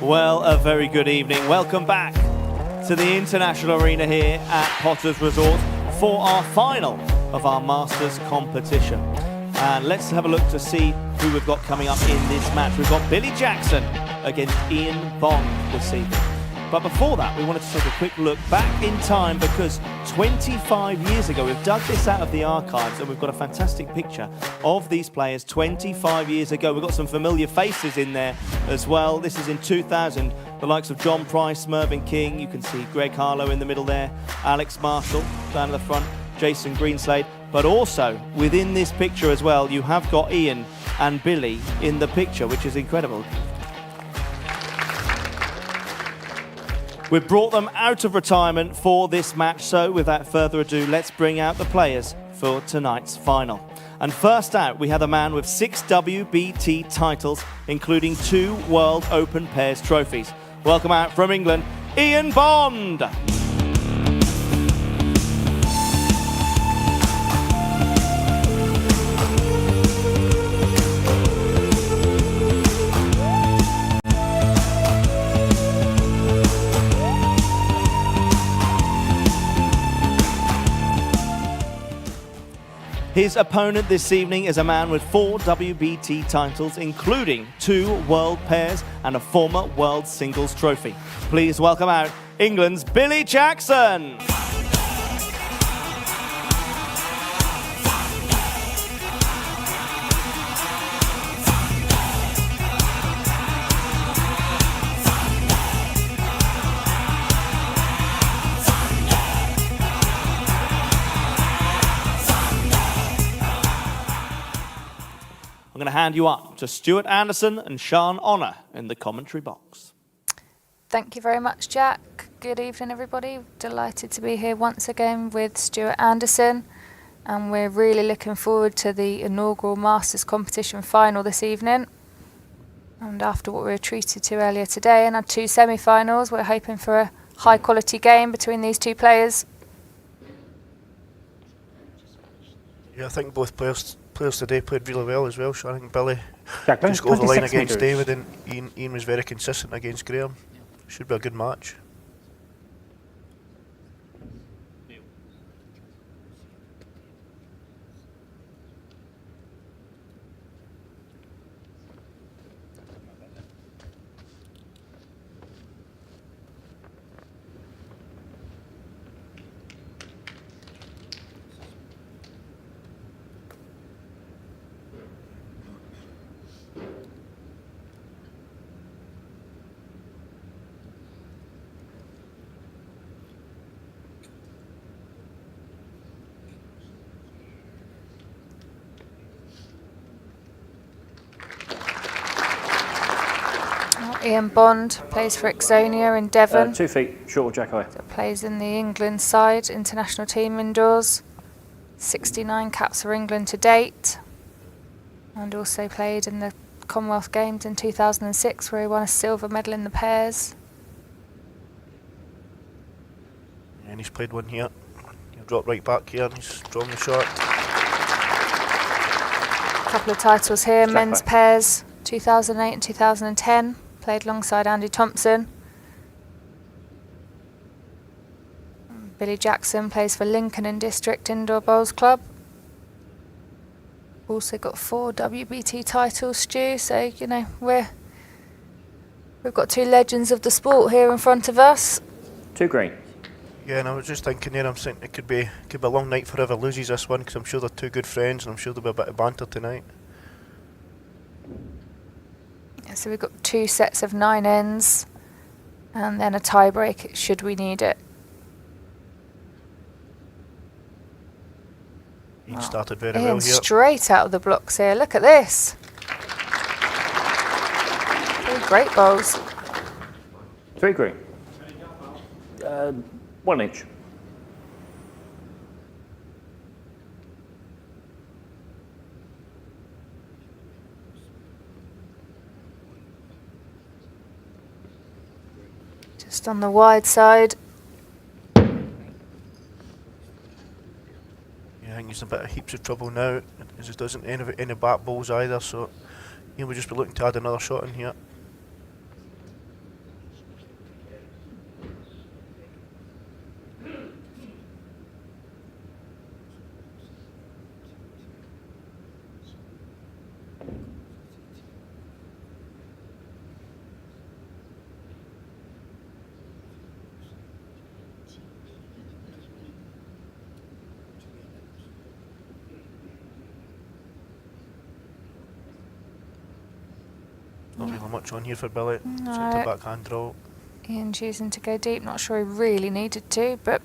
Well, a very good evening. Welcome back to the International Arena here at Potters Resort for our final of our Masters competition. And let's have a look to see who we've got coming up in this match. We've got Billy Jackson against Ian Bond this evening. But before that, we wanted to take a quick look back in time because 25 years ago, we've dug this out of the archives and we've got a fantastic picture of these players 25 years ago. We've got some familiar faces in there as well. This is in 2000, the likes of John Price, Mervyn King. You can see Greg Harlow in the middle there, Alex Marshall down at the front, Jason Greenslade. But also, within this picture as well, you have got Ian and Billy in the picture, which is incredible. We've brought them out of retirement for this match, so without further ado, let's bring out the players for tonight's final. And first out, we have a man with 6 WBT titles, including 2 World Open Pairs trophies. Welcome out from England, Ian Bond. His opponent this evening is a man with 4 WBT titles, including 2 World Pairs and a former World Singles Trophy. Please welcome out England's Billy Jackson. I'm going to hand you up to Stuart Anderson and Sian Honour in the commentary box. Thank you very much, Jack. Good evening, everybody. Delighted to be here once again with Stuart Anderson, and we're really looking forward to the inaugural Masters competition final this evening. And after what we were treated to earlier today and our 2 semi-finals, we're hoping for a high-quality game between these 2 players. Yeah, I think both players today played really well as well. So I think Billy Jack, just got over the line 26 against metres. David, and Ian was very consistent against Graham. Should be a good match. Ian Bond plays for Ixonia in Devon. 2 feet short of Jack Eye. Plays in the England side, international team indoors. 69 caps for England to date. And also played in the Commonwealth Games in 2006 where he won a silver medal in the pairs. And he's played one here. He'll drop right back here and he's drawn the shot. A couple of titles here, Jack men's Eye. pairs 2008 and 2010. Played alongside Andy Thompson. Billy Jackson plays for Lincoln and District Indoor Bowls Club. Also got 4 WBT titles, Stu, so you know we've got 2 legends of the sport here in front of us. 2 green. Yeah, and I was just thinking there, I'm thinking it could be a long night for whoever loses this one, because I'm sure they're 2 good friends and I'm sure there'll be a bit of banter tonight. So we've got 2 sets of 9 ends and then a tie break should we need it. Ian started very Ian well here. straight out of the blocks here. Look at this. 3 great bowls. 3 green. 1 each. Just on the wide side. Yeah, I think he's in a bit of heaps of trouble now, as he doesn't any back balls either, so he would just be looking to add another shot in here. not much on here for Billy. No. Centre backhand draw. Ian choosing to go deep. Not sure he really needed to, but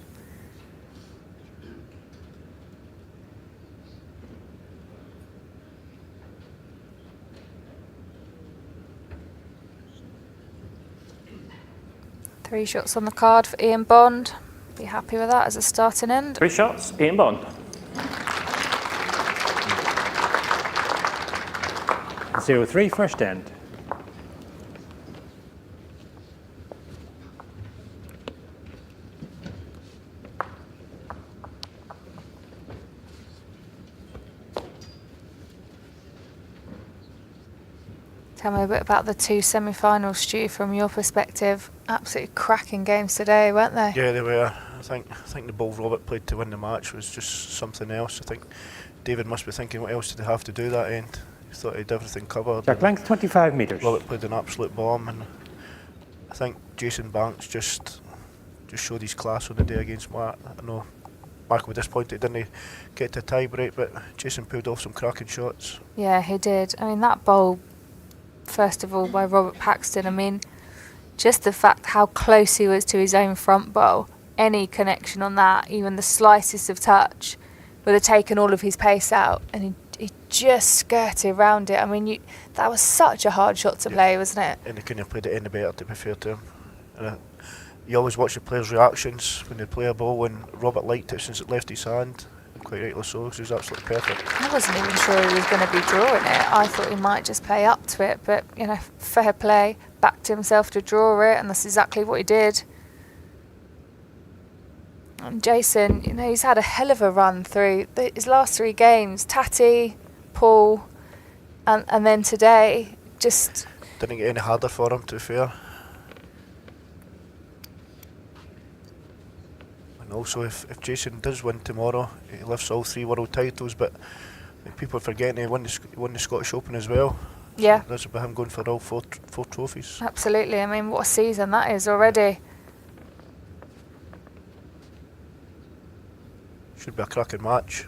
3 shots on the card for Ian Bond. Be happy with that as a starting end. 3 shots, Ian Bond. 0-3 first end. Tell me a bit about the 2 semi-finals, Stu, from your perspective. Absolutely cracking games today, weren't they? Yeah, they were. I think the ball Robert played to win the match was just something else. I think David must be thinking, what else did they have to do that end? He thought he had everything covered. Jack length 25 metres. Robert played an absolute bomb, and I think Jason Banks just showed his class on the day against Mark. I know Mark was disappointed, didn't he get to a tie break, but Jason pulled off some cracking shots. Yeah, he did. I mean, that bowl, first of all, by Robert Paxton, I mean, just the fact how close he was to his own front bowl, any connection on that, even the slightest of touch, would have taken all of his pace out, and he just skirted around it. I mean, that was such a hard shot to play, wasn't it? And he couldn't have played it any better, to be fair to him. And you always watch the players' reactions when they play a ball, and Robert liked it since it left his hand, and quite rightly so, because he was absolutely perfect. I wasn't even sure he was going to be drawing it. I thought he might just play up to it, but, you know, fair play, backed himself to draw it, and that's exactly what he did. And Jason, you know, he's had a hell of a run through his last 3 games. Tatty, Paul, and then today, just... Didn't get any harder for him, to be fair. And also, if Jason does win tomorrow, he lifts all 3 world titles, but people are forgetting he won the Scottish Open as well. Yeah. So that's about him going for all four trophies. Absolutely. I mean, what a season that is already. Should be a cracking match.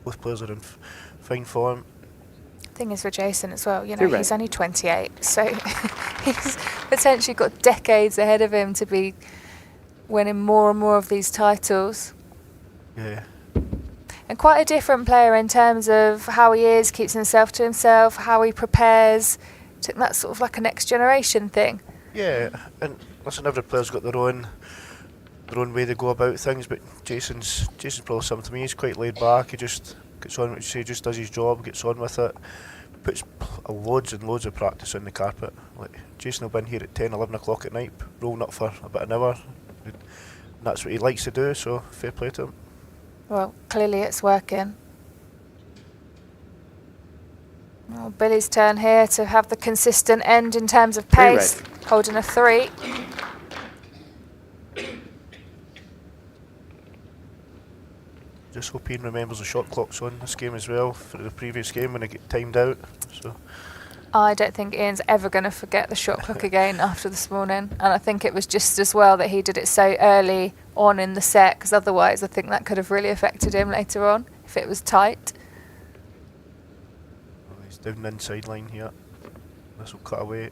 Both players are in fine form. Thing is with Jason as well, you know, You're right. he's only 28, so he's potentially got decades ahead of him to be winning more and more of these titles. Yeah. And quite a different player in terms of how he is, keeps himself to himself, how he prepares. I think that's sort of like a next generation thing. Yeah, and listen, every player's got their own way they go about things, but Jason's probably something to me. He's quite laid back. He just gets on, just does his job, gets on with it, puts loads and loads of practice on the carpet. Like Jason will be in here at 10, 11 o'clock at night, rolling up for about an hour. And that's what he likes to do, so fair play to him. Well, clearly it's working. Well, Billy's turn here to have the consistent end in terms of pace, holding a 3. Just hope Ian remembers the shot clocks on this game as well for the previous game when it get timed out. So I don't think Ian's ever going to forget the shot clock again after this morning, and I think it was just as well that he did it so early on in the set, because otherwise I think that could have really affected him later on if it was tight. he's down the inside line here. This will cut away. I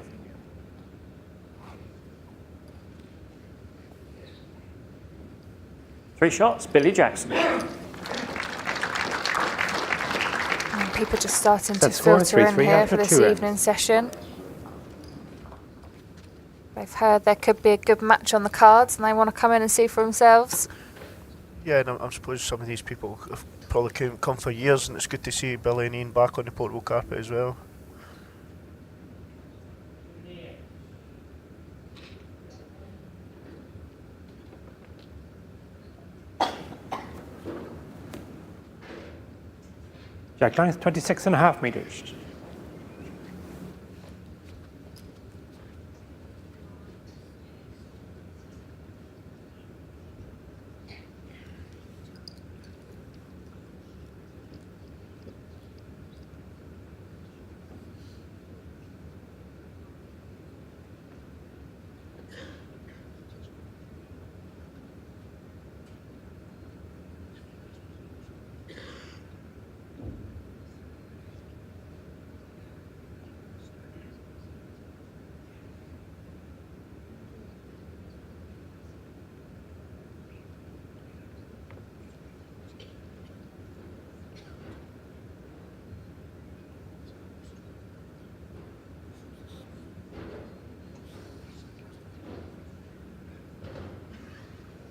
think. 3 shots, Billy Jackson. And people just starting to That's score, filter in 3-3 here after for this 2 ends. evening session. They've heard there could be a good match on the cards and they want to come in and see for themselves. Yeah, and I suppose some of these people have probably come for years, and it's good to see Billy and Ian back on the portable carpet as well. Jack length 26.5 meters.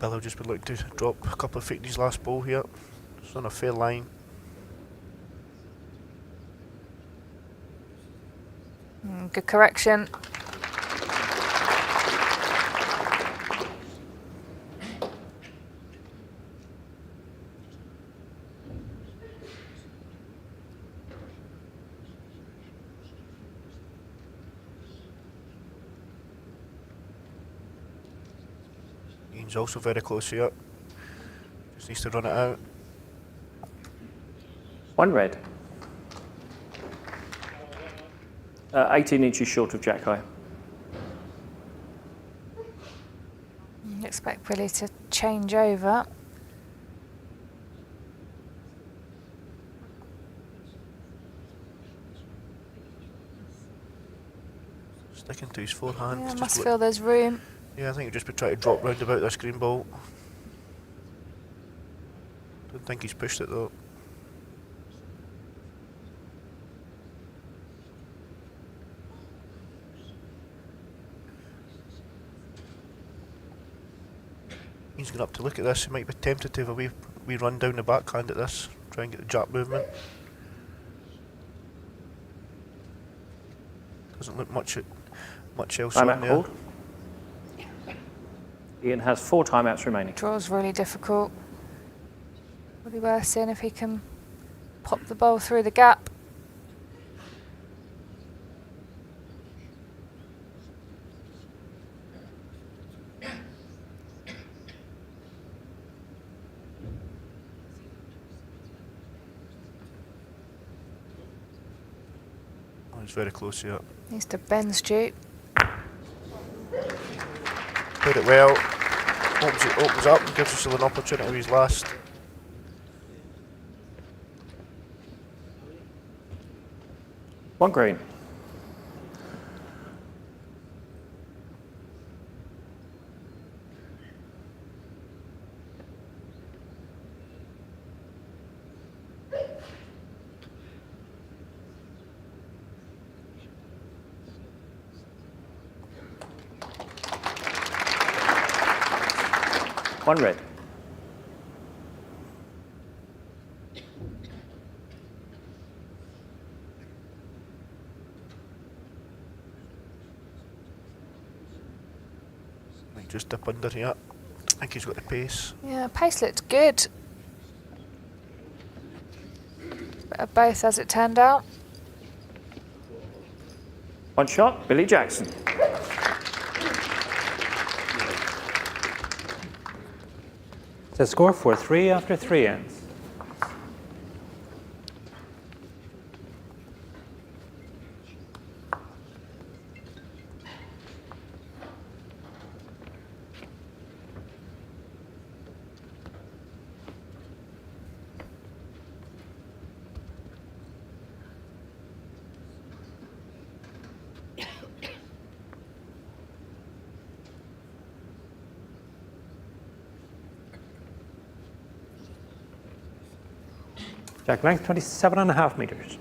Bill will just be looking to drop a couple of feet in his last bowl here. It's on a fair line. Good correction. Ian's also very close here. Just needs to run it out. 1 red. 18 inches short of Jack high. Expect Billy to change over. Sticking to his forehand. Yeah, Just must look- feel there's room. Yeah, I think he'll just be trying to drop round about this green ball. Don't think he's pushed it though. He's going up to look at this. He might be tempted to have a wee run down the backhand at this. Try and get the jab movement. Doesn't look much else on Timeout there. called. Ian has 4 timeouts remaining. Draw's really difficult. Would be worth seeing if he can pop the ball through the gap. Oh, he's very close here. Needs to bend Stu. Played it well. Opens up and gives us an opportunity with his last. One green. One red. Might just dip under here. I think he's got the pace. Yeah, pace looked good. Bit of both as it turned out. One shot, Billy Jackson. The score for 3 after 3 ends. Jack length 27.5 meters.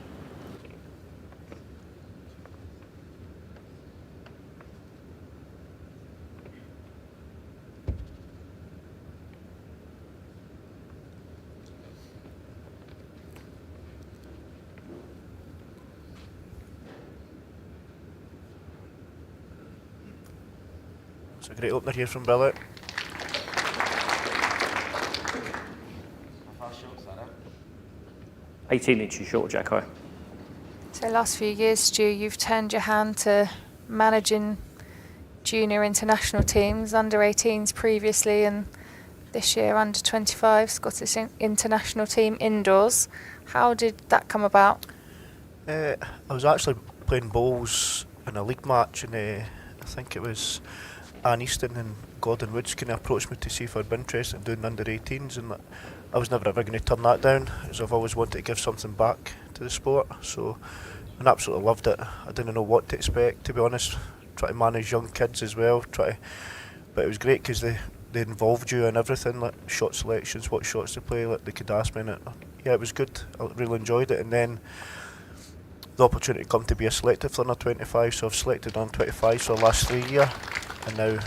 It's a great opener here from Billy. 18 inches short, Jacko. So last few years, Stu, you've turned your hand to managing junior international teams, under 18s previously, and this year under 25 Scottish international team indoors. How did that come about? I was actually playing bowls in a league match, and I think it was Anne Easton and Gordon Woods kind of approached me to see if I'd be interested in doing under 18s, and I was never ever going to turn that down, as I've always wanted to give something back to the sport. So I absolutely loved it. I didn't know what to expect, to be honest. Try to manage young kids as well. But it was great because they involved you in everything, like shot selections, what shots to play. Like they could ask me, and yeah, it was good. I really enjoyed it. And then the opportunity come to be a selected for under 25, so I've selected under 25 for the last 3 years, and now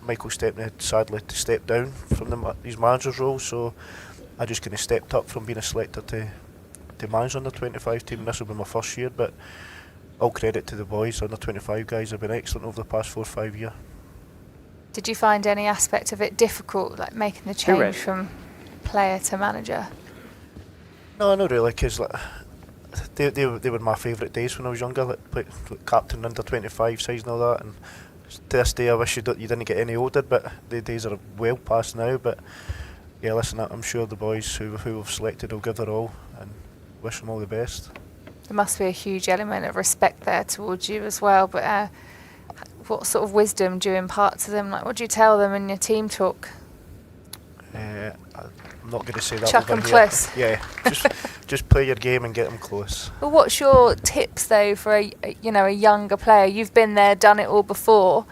Michael Stepney had sadly to step down from his manager's role, so I just kind of stepped up from being a selector to manage under 25 team. This will be my first year, but all credit to the boys. Under 25 guys have been excellent over the past 4 or 5 years. Did you find any aspect of it difficult, like making the change from player to manager? No, not really, because like, they were my favourite days when I was younger, like captain under 25 size and all that. And to this day, I wish you didn't get any older, but the days are well past now. But yeah, listen, I'm sure the boys who we've selected will give their all, and wish them all the best. There must be a huge element of respect there towards you as well, but what sort of wisdom do you impart to them? Like, what do you tell them in your team talk? I'm not going to say that. Chuck over them here. close. Yeah, just play your game and get them close. Well, what's your tips though for a younger player? You've been there, done it all before.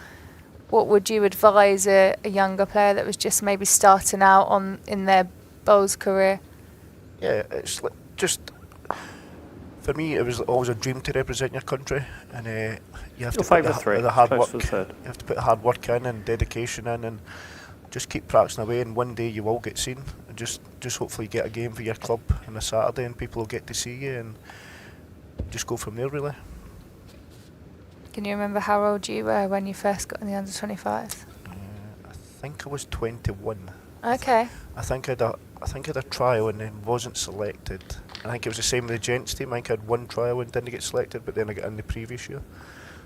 What would you advise a younger player that was just maybe starting out in their bowls career? Yeah, it's like just for me, it was always a dream to represent your country, and you have to put the hard work. You have to put hard work in and dedication in, and just keep practicing away. And one day you will get seen. And just hopefully get a game for your club on a Saturday, and people will get to see you, and just go from there. Really. Can you remember how old you were when you first got in the under 25s? I think I was 21. Okay. I think I had a trial and then wasn't selected. I think it was the same with the gents team. I think I had one trial and didn't get selected, but then I got in the previous year.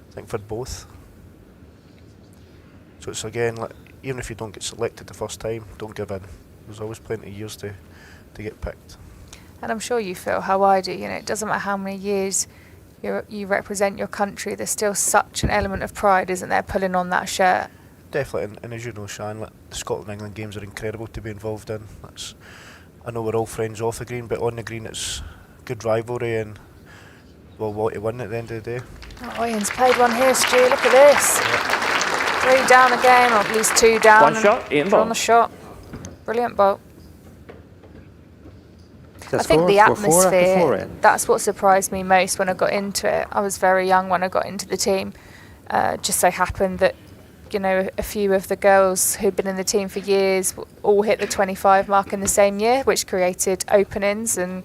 I think for both. So it's again, like, even if you don't get selected the first time, don't give in. There's always plenty of years to get picked. And I'm sure you feel how I do. It doesn't matter how many years you represent your country. There's still such an element of pride, isn't there, pulling on that shirt? Definitely, and as you know, Shan, like, the Scotland-England games are incredible to be involved in. I know we're all friends off the green, but on the green it's good rivalry, and we'll want to win at the end of the day. Oh, Ian's played one here, Stu. Look at this. Yeah. 3 down again, or at least 2 down. One shot, Ian Bolt. On the shot. Brilliant bolt. I think the atmosphere, that's what surprised me most when I got into it. I was very young when I got into the team. Just so happened that a few of the girls who'd been in the team for years all hit the 25 mark in the same year, which created openings, and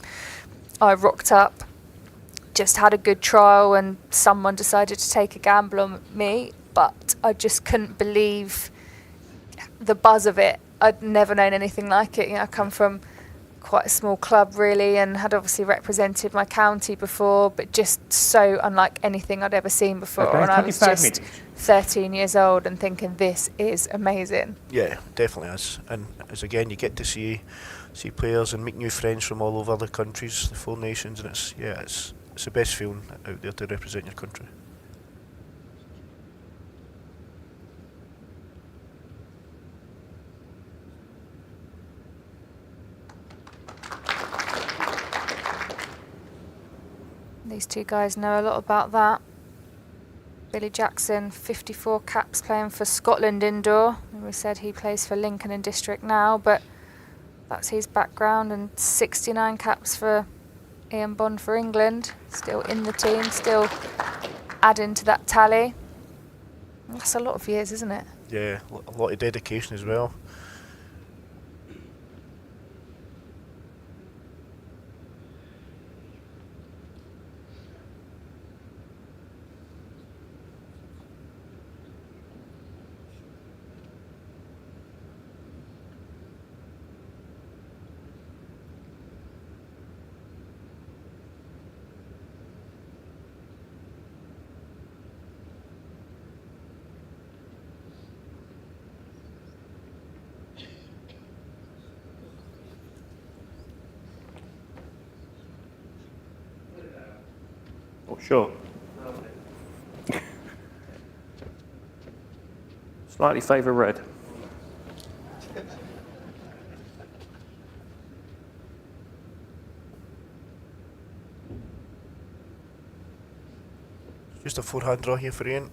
I rocked up, just had a good trial, and someone decided to take a gamble on me, but I just couldn't believe the buzz of it. I'd never known anything like it. I come from quite a small club really, and had obviously represented my county before, but just so unlike anything I'd ever seen before. Okay, and I was just 13 years old and thinking, this is amazing. Yeah, definitely is. And as again, you get to see players and make new friends from all over the countries, the 4 nations, and it's the best feeling out there to represent your country. These 2 guys know a lot about that. Billy Jackson, 54 caps playing for Scotland indoor. We said he plays for Lincoln and District now, but that's his background. And 69 caps for Ian Bond for England. Still in the team, still adding to that tally. That's a lot of years, isn't it? Yeah, a lot of dedication as well. purple, sure. Slightly favour red. Just a forehand draw here for Ian.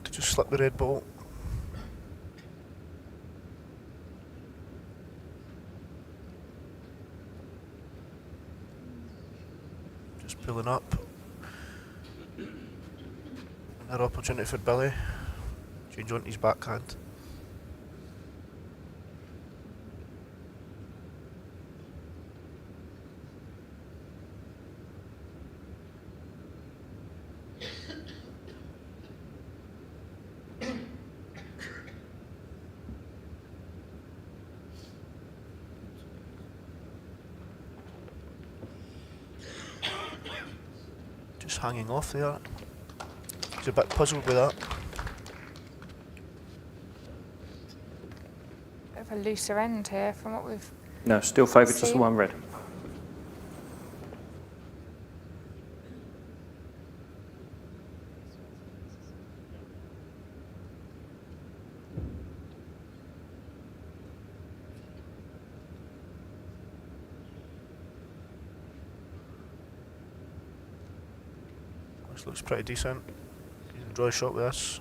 To just slip the red ball. Just pulling up. Another opportunity for Billy. Change onto his backhand. Just hanging off there. He's a bit puzzled with that. Bit of a looser end here from what we've No, still favour just the See? one red. This looks pretty decent. You can draw a shot with this.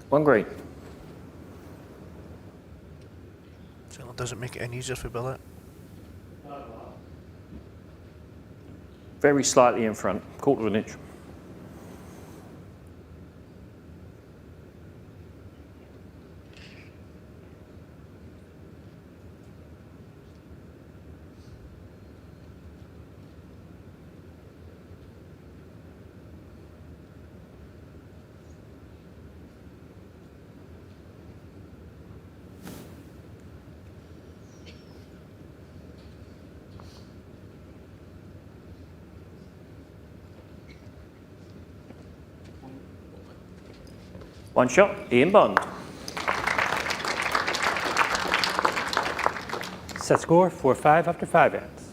One green. Certainly doesn't make it any easier for Billy. Very slightly in front, quarter of an inch. One shot, Ian Bond. Set score 4-5 after 5 ends.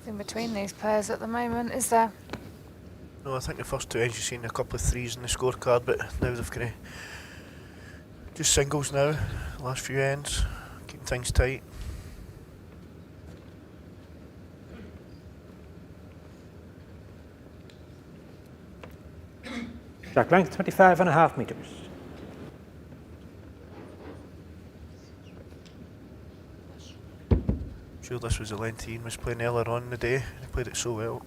nothing between these pairs at the moment, is there? No, I think the first two ends you've seen a couple of threes in the scorecard, but now they've kind of just singles now. Last few ends, keeping things tight. Track length 25.5 meters. Sure, this was the length Ian was playing earlier on in the day. He played it so well.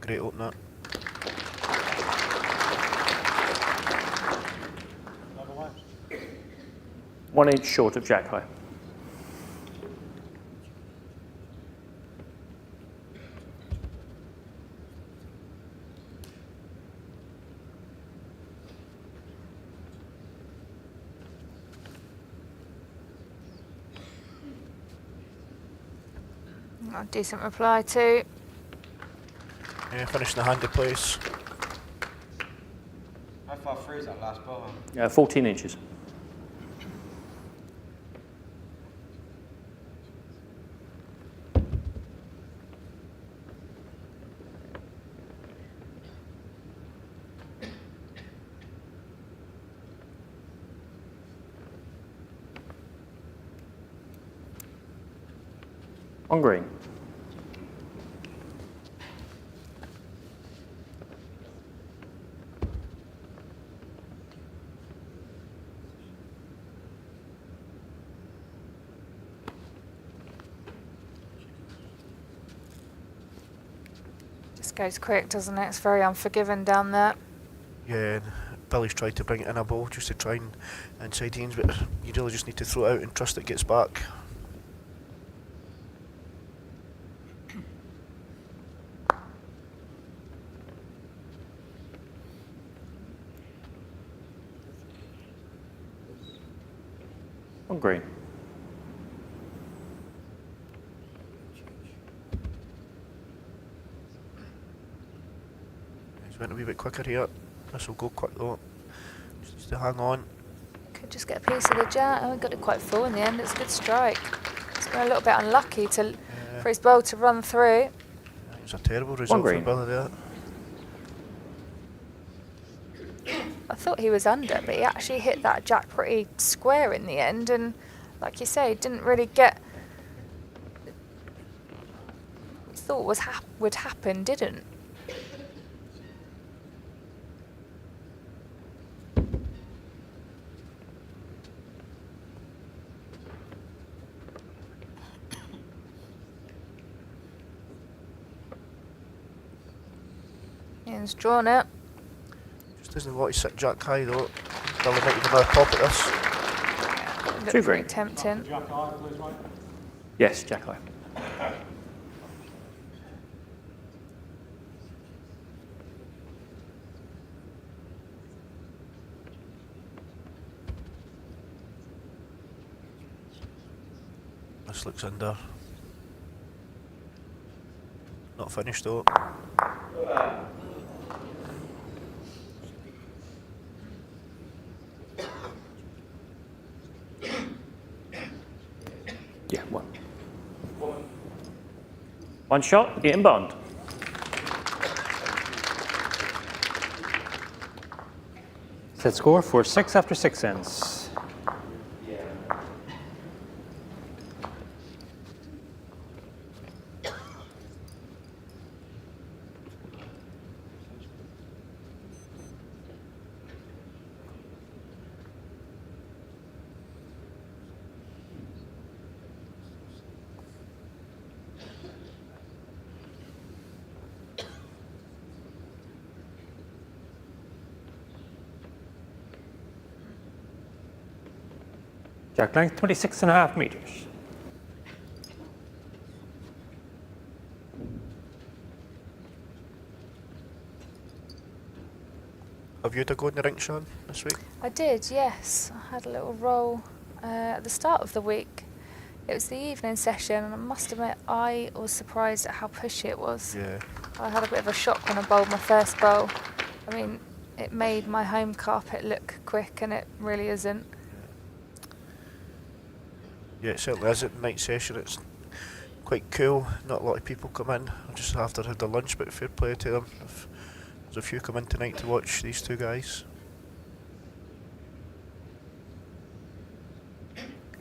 Great opener. One inch short of jack high. Got a decent reply too. Yeah, finishing the handed place. How far through is that last ball? 14 inches. On green. Just goes quick, doesn't it? It's very unforgiving down there. Yeah, and Billy's tried to bring it in a ball just to try and inside Ian's, but you really just need to throw it out and trust it gets back. On green. He's went a wee bit quicker here. This will go quick though. Just to hang on. Could just get a piece of the jack. Oh, he got it quite full in the end. It's a good strike. He's been a little bit unlucky for his bowl to run through. It's a terrible result for Billy there. I thought he was under, but he actually hit that jack pretty square in the end, and like you say, didn't really get. Thought would happen, didn't. Ian's drawn it. Just doesn't want to sit jack high though. Billy might even have a pop at this. Looked Two very green. tempting. Yes, jack high. This looks under. Not finished though. Yeah, one. One shot, Ian Bond. Set score for 6 after 6 ends. Jack length 26.5 meters. Have you had a go in the rink, Sean, this week? I did, yes. I had a little roll at the start of the week. It was the evening session, and I must admit, I was surprised at how pushy it was. Yeah. I had a bit of a shock when I bowled my first bowl. I mean, it made my home carpet look quick, and it really isn't. Yeah, it certainly is at night session. It's quite cool. Not a lot of people come in just after had their lunch, but fair play to them. There's a few come in tonight to watch these two guys.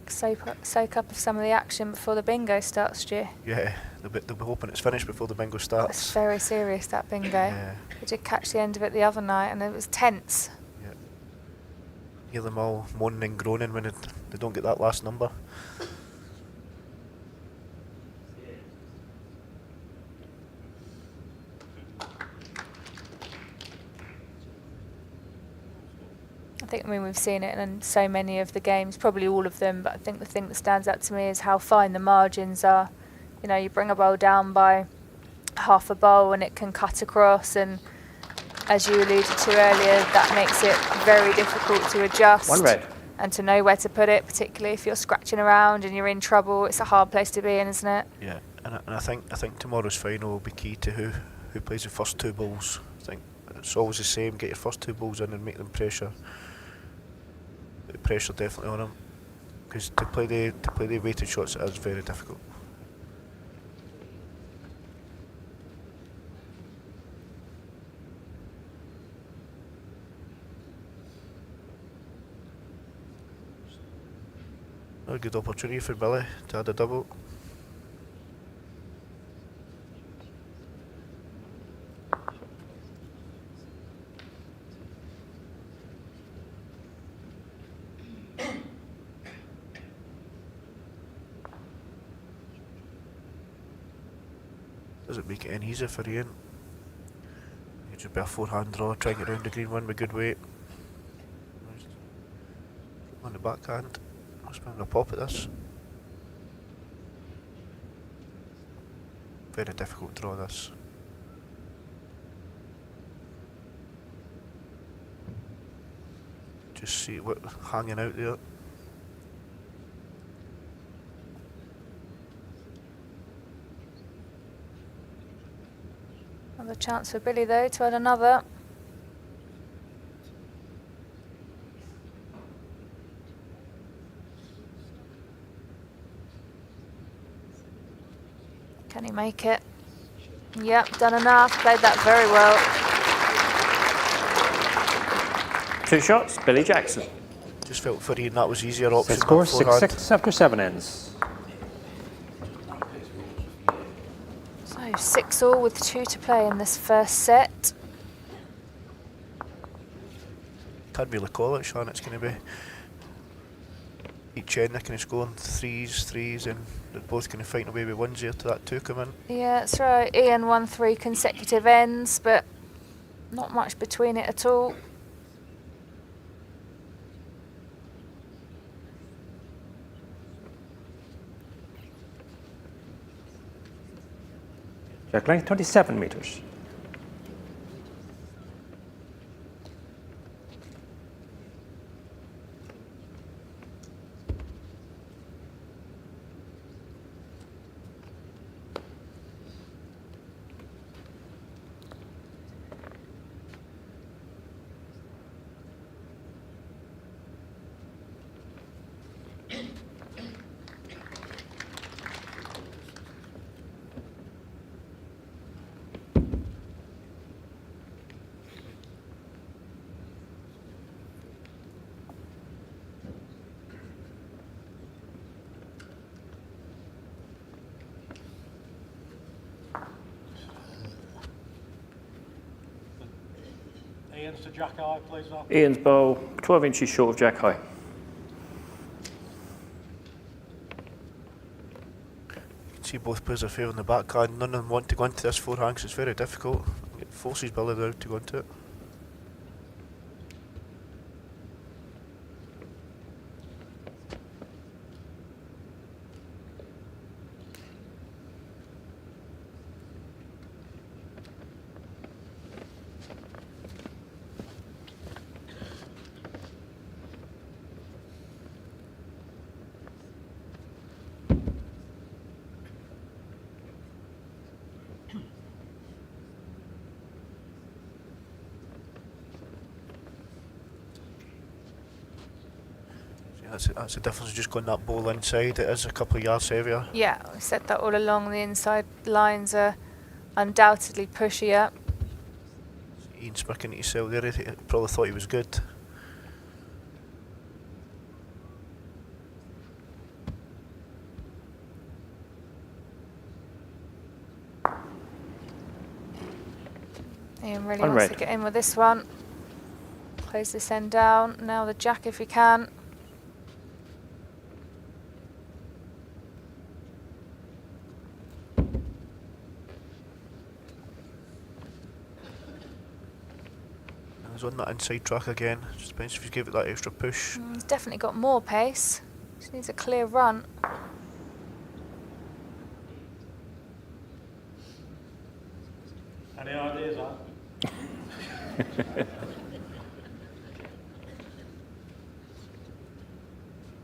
Soak up of some of the action before the bingo starts, Stu. Yeah, they'll be hoping it's finished before the bingo It's starts. very serious, that bingo. Yeah. I did catch the end of it the other night, and it was tense. Yeah. Hear them all moaning and groaning when they don't get that last number. I mean, we've seen it in so many of the games, probably all of them, but I think the thing that stands out to me is how fine the margins are. You know, you bring a bowl down by half a bowl and it can cut across, and as you alluded to earlier, that makes it very difficult to adjust. One red. And to know where to put it, particularly if you're scratching around and you're in trouble. It's a hard place to be in, isn't it? Yeah, and I think tomorrow's final will be key to who plays the first two bowls. I think it's always the same. Get your first two bowls in and make them pressure. The pressure definitely on them, because to play the weighted shots it is very difficult. A good opportunity for Billy to add a double. Doesn't make it any easier for Ian. It should be a forehand draw, try and get round the green one with good weight. On the backhand. Must be having a pop at this. Very difficult draw this. Just see what hanging out there. Another chance for Billy though to add another. Can he make it? Yep, done enough. Played that very well. 2 shots, Billy Jackson. Just felt for Ian that was easier option. Set score that forehand. 6-6 after 7 ends. So 6-all with 2 to play in this first set. Can't really call it, Sean. It's going to be each end they're kind of scoring threes, and they're both going to find a way with ones here to that 2 come in. Yeah, that's right. Ian won 3 consecutive ends, but not much between it at all. Jack length 27 meters. Ian's to Jack high, please, Al. Ian's bowl 12 inches short of Jack high. You can see both players are favouring the backhand. None of them want to go into this forehand because it's very difficult. It forces Billy now to go into it. That's the difference, just going that ball inside. It is a couple of yards heavier. Yeah, we said that all along. The inside lines are undoubtedly pushier. Ian smirking at himself there. He probably thought he was good. Ian really One wants red. to get in with this one. Close this end down. Now the jack if he can. And he's on that inside track again. Just depends if he's give it that extra push. He's definitely got more pace. Just needs a clear run. Any ideas, Al?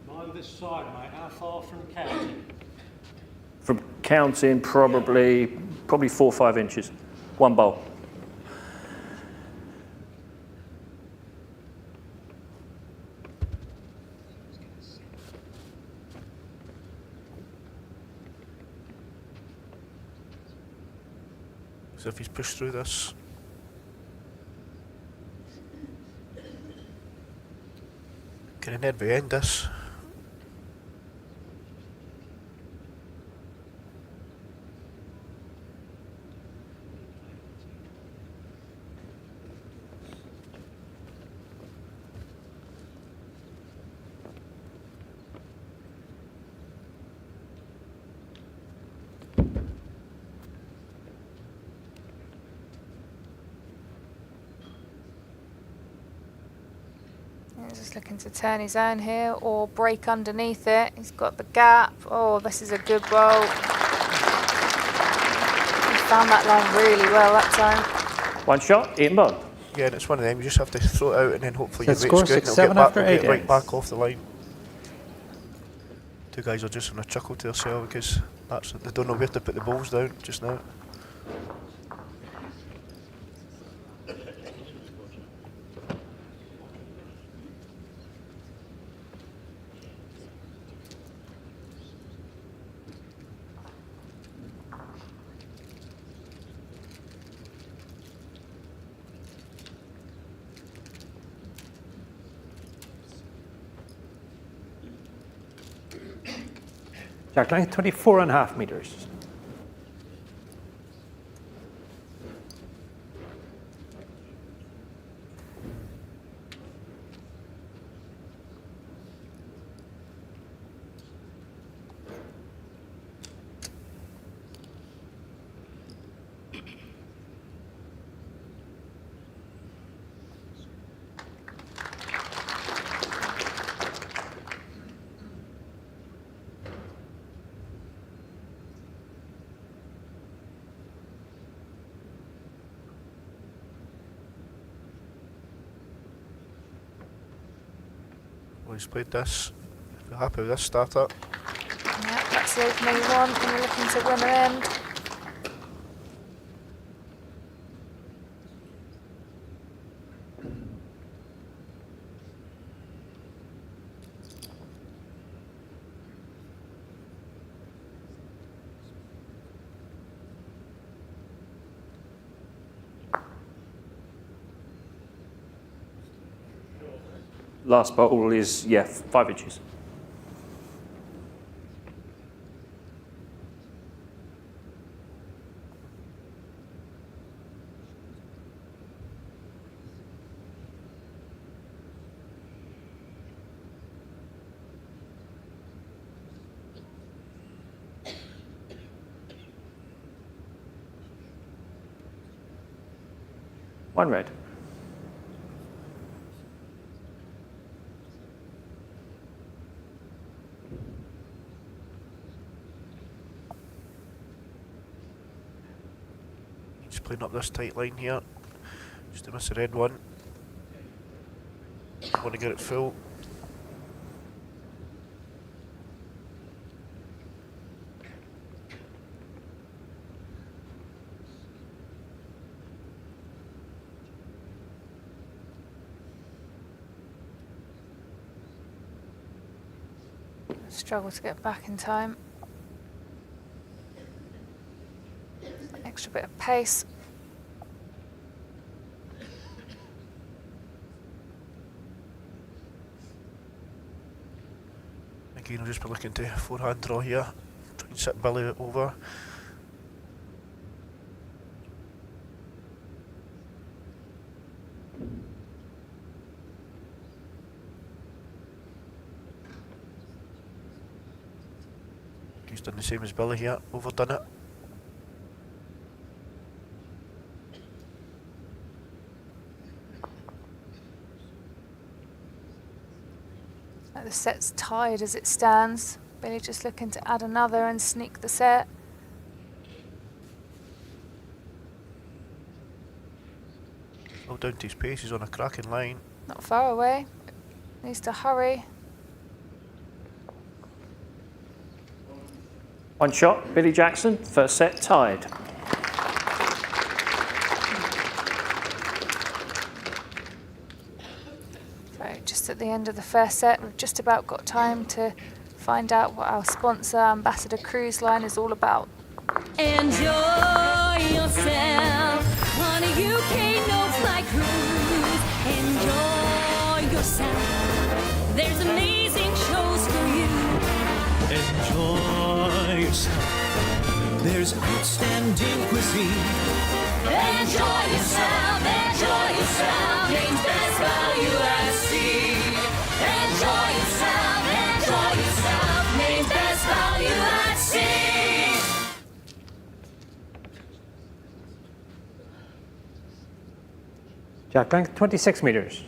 Mind this side, mate. How far from counting? From counting, probably 4 or 5 inches. 1 bowl. So if he's pushed through this. Can Nedby end this? He's just looking to turn his own here or break underneath it. He's got the gap. Oh, this is a good bowl. He found that line really well that time. 1 shot, Ian Bond. Yeah, and it's one of them. You just have to throw it out and then hopefully Set your score weight's good. And 6-7 it'll get, back, after it'll 8 get right ends. back off the line. Two guys are just having a chuckle to themselves because they don't know where to put the balls down just now. Jack length 24.5 meters. Well, he's played this. If you're happy with this startup. Yeah, that's the opening one, and we're looking to win an end. Last bowl is, yeah, 5 inches. One red. Just playing up this tight line here. Just to miss the red one. Want to get it full. Struggle to get back in time. Extra bit of pace. Again, I'll just be looking to forehand draw here. Try and sit Billy over. He's done the same as Billy here, overdone it. The set's tied as it stands. Billy just looking to add another and sneak the set. All down to his pace, he's on a cracking line. Not far away. Needs to hurry. One shot, Billy Jackson, first set tied. So just at the end of the first set, we've just about got time to find out what our sponsor, Ambassador Cruise Line, is all about. Enjoy yourself on a UK no-fly cruise. Enjoy yourself. There's amazing shows for you. Enjoy yourself. There's outstanding cuisine. Enjoy yourself. Enjoy yourself. Name's Best Value at Sea. Enjoy yourself. Enjoy yourself. Name's Best Value at Sea. Jack length 26 meters.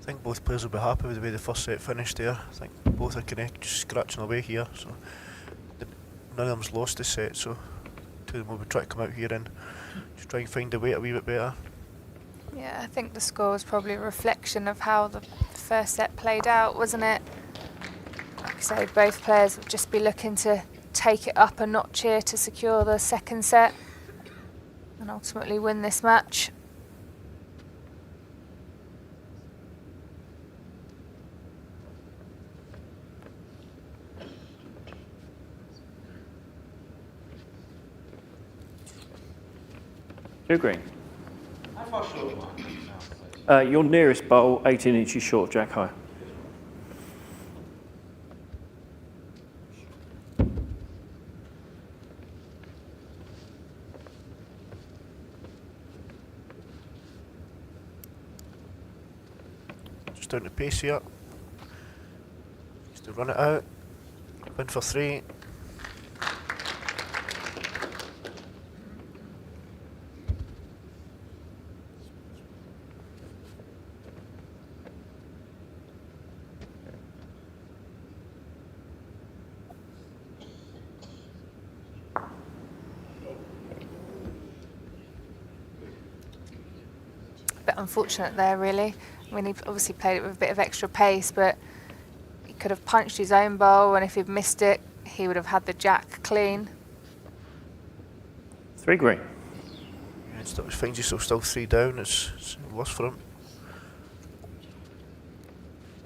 I think both players will be happy with the way the first set finished there. I think both are connect, just scratching away here. So none of them's lost this set, so two of them will be trying to come out here and just try and find the weight a wee bit better. Yeah, I think the score was probably a reflection of how the first set played out, wasn't it? Like I say, both players would just be looking to take it up a notch here to secure the second set and ultimately win this match. Two green. How far short am I? Your nearest bowl, 18 inches short, Jack high. Just down to pace here. Just to run it out. In for 3. Bit unfortunate there, really. I mean, he obviously played it with a bit of extra pace, but he could have punched his own bowl, and if he'd missed it, he would have had the jack clean. 3 green. And still finds yourself still 3 down. It's worse for him.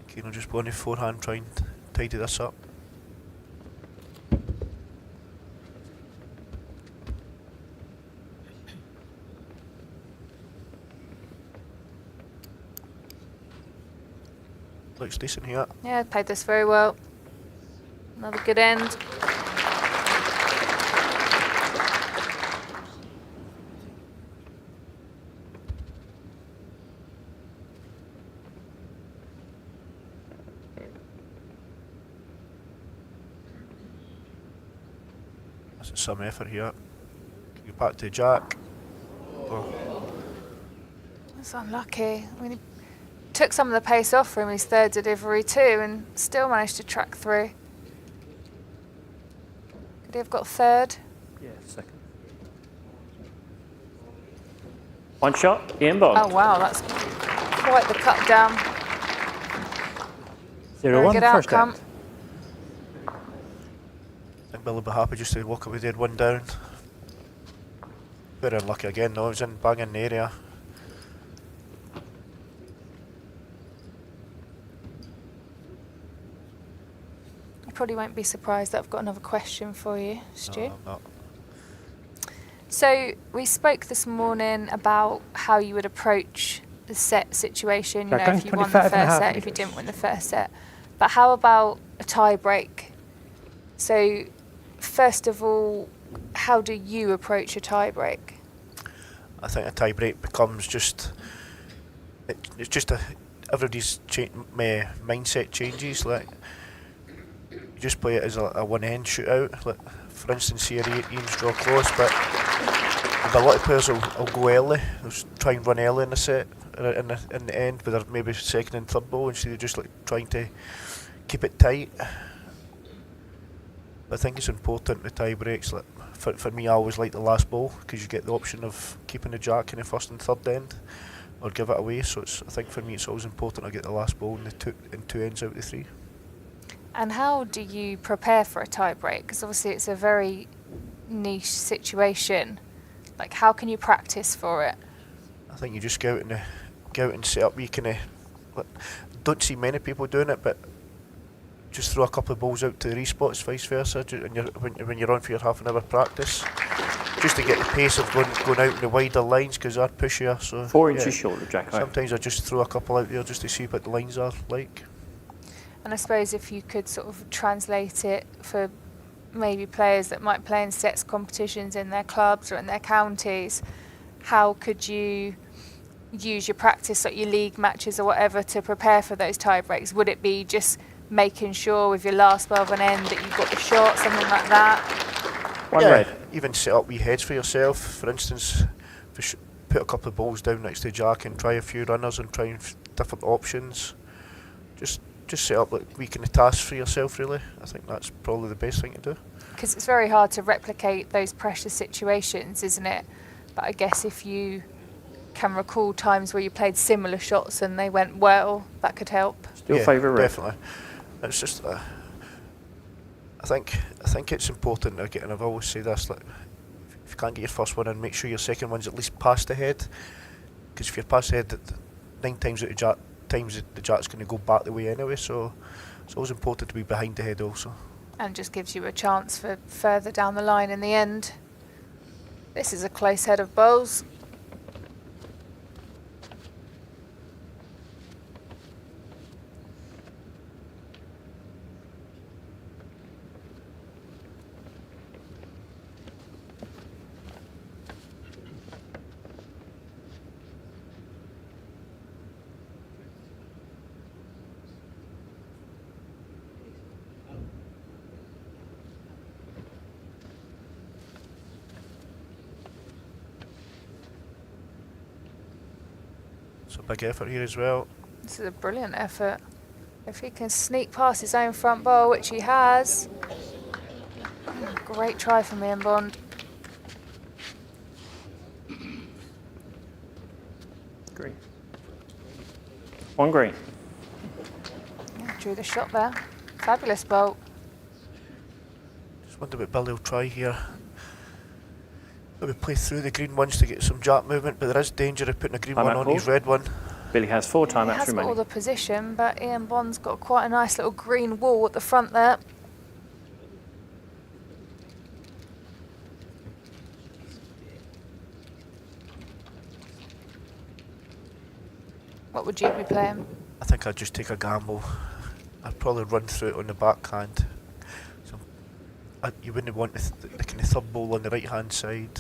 Keno just going to forehand, trying to tidy this up. Looks decent here. Yeah, played this very well. Another good end. That's some effort here. Get back to Jack. Oh, That's unlucky. I mean, he took some of the pace off from his third delivery too, and still managed to track through. Could he have got third? Yeah, second. One shot, Ian Bond. Oh wow, that's quite the cut down. 0-1 Very good first outcome. end. I think Bill will be happy just to walk away there 1 down. Very unlucky again though, he was in bang in the area. You probably won't be surprised that I've got another question for you, Stu. No, I'm not. So we spoke this morning about how you would approach the set situation, you Yeah, know, going if you won the 25 and a first half set, if you meters. didn't win the first set. But how about a tie break? So first of all, how do you approach a tie break? I think a tie break becomes just it's just everybody's mindset changes. Like you just play it as a one end shootout. Like for instance, here Ian's draw close, but a lot of players will go early. They'll try and run early in the set in the end, with their maybe second and third ball instead of just like trying to keep it tight. I think it's important the tie breaks. Like for me, I always like the last ball because you get the option of keeping the jack in the first and third end, or give it away. So I think for me, it's always important to get the last ball in two ends out of the 3. And how do you prepare for a tie break? Because obviously it's a very niche situation. Like, how can you practice for it? I think you just go out and set up. You can don't see many people doing it, but just throw a couple of balls out to the respots, vice versa, and when you're on for your half an hour practice, just to get the pace of going out in the wider lines because they're pushier. So 4 inches short of Jack high. Sometimes I just throw a couple out there just to see what the lines are like. And I suppose if you could sort of translate it for maybe players that might play in sets competitions in their clubs or in their counties, how could you use your practice, like your league matches or whatever, to prepare for those tie breaks? Would it be just making sure with your last ball of an end that you've got the shot, something like that? One red. Even set up wee heads for yourself. For instance, put a couple of balls down next to Jack and try a few runners and try different options. Just set up like wee kind of tasks for yourself, really. I think that's probably the best thing to do. Because it's very hard to replicate those pressure situations, isn't it? But I guess if you can recall times where you played similar shots and they went well, that could help. Still favour red. Definitely. It's just, I think it's important again. I've always said this: like, if you can't get your first one in, make sure your second one's at least past the head. Because if you're past the head, 9 times out of times the jack's going to go back the way anyway. So it's always important to be behind the head also. And just gives you a chance for further down the line in the end. This is a close head of bowls. It's a big effort here as well. This is a brilliant effort. If he can sneak past his own front bowl, which he has. Great try from Ian Bond. Green. 1 green. Yeah, drew the shot there. Fabulous bolt. Just wonder what Billy will try here. Maybe play through the green ones to get some jack movement, but there is danger of putting a green Timeout one on call. his red one. Billy has 4 He timeouts has got all remaining. the position, but Ian Bond's got quite a nice little green wall at the front there. What would you be playing? I think I'd just take a gamble. I'd probably run through it on the backhand. So you wouldn't want the kind of third bowl on the right hand side.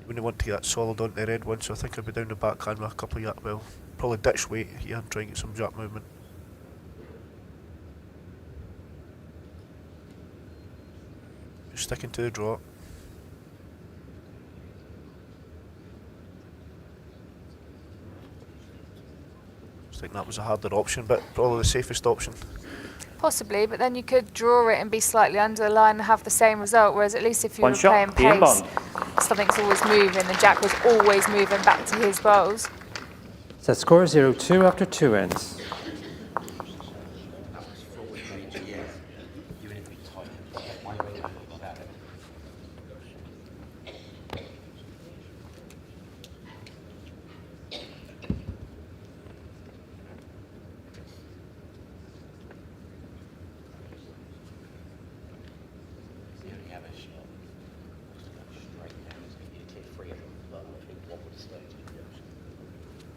You wouldn't want to get that solid onto the red one, so I think I'd be down the backhand with a couple of well, probably ditch weight here and try and get some jack movement. Just sticking to the draw. I think that was a harder option, but probably the safest option. Possibly, but then you could draw it and be slightly under the line and have the same result, whereas at least if you One were shot, playing Ian pace, Bond. something's always moving, the jack was always moving back to his bowls. Set score 0-2 after 2 ends.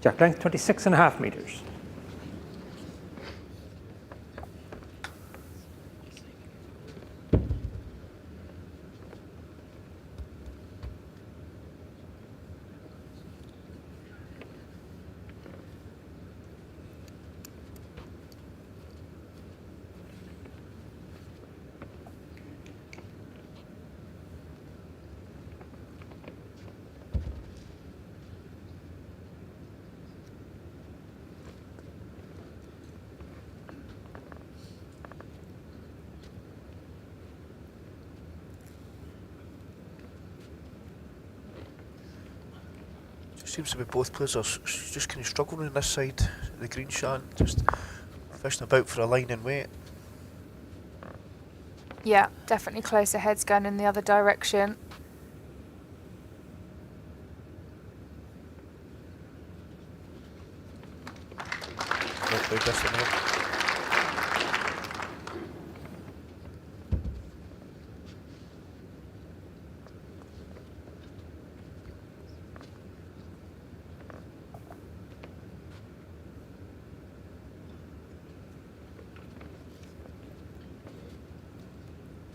Jack length 26.5 metres. Seems to be both players are just kind of struggling on this side, the green shan, just fishing about for a line and weight. Yeah, definitely closer heads going in the other direction. Not very different here.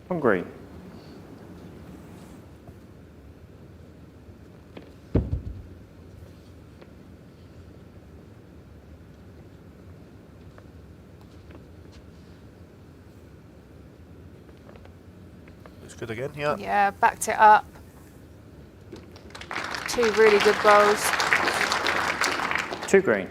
One green. Looks good again, yeah. Yeah, backed it up. 2 really good bowls. 2 green.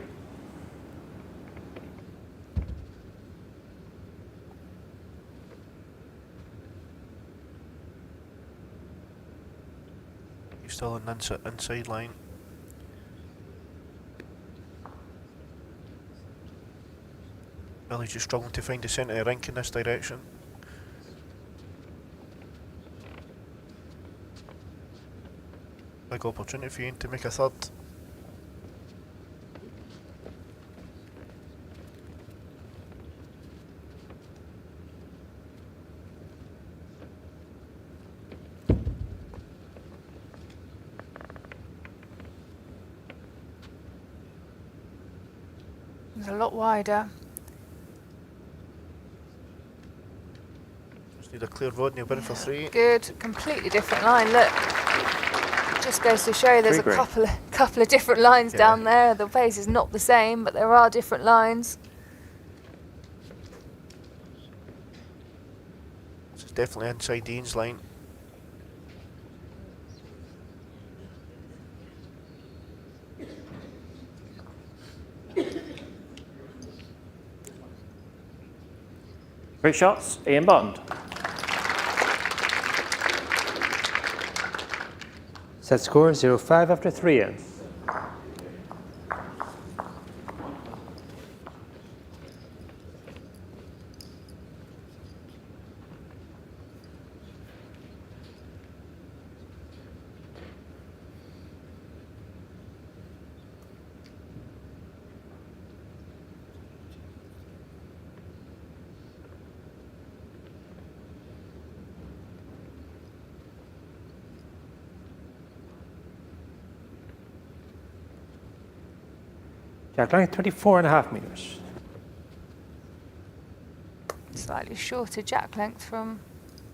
He's Still on the inside line. Billy's just struggling to find the centre of the rink in this direction. Big opportunity for Ian to make a third. It's a lot wider. Just need a clear road and he'll win it for 3. Good, completely different line. Look, just goes to show there's a Three green. couple of different lines Yeah. down there. The pace is not the same, but there are different lines. This is definitely inside Ian's line. Great shots, Ian Bond. Set score 0-5 after 3 in. Jack length 24.5 meters. Slightly shorter jack length from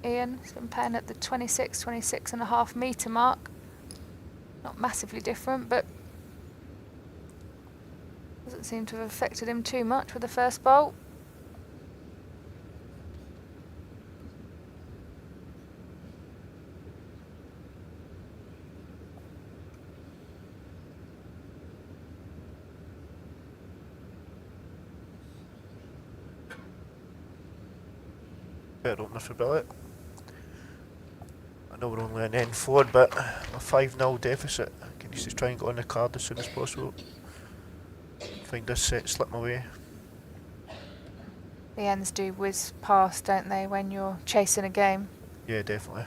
Ian. He's been playing at the 26.5 metre mark. Not massively different, but doesn't seem to have affected him too much with the first bolt. Better opener for Billy. I know we're only an end forward, but a 5-0 deficit. He needs to try and get on the card as soon as possible. Find this set slipping away. The ends do whiz past, don't they, when you're chasing a game? Yeah, definitely.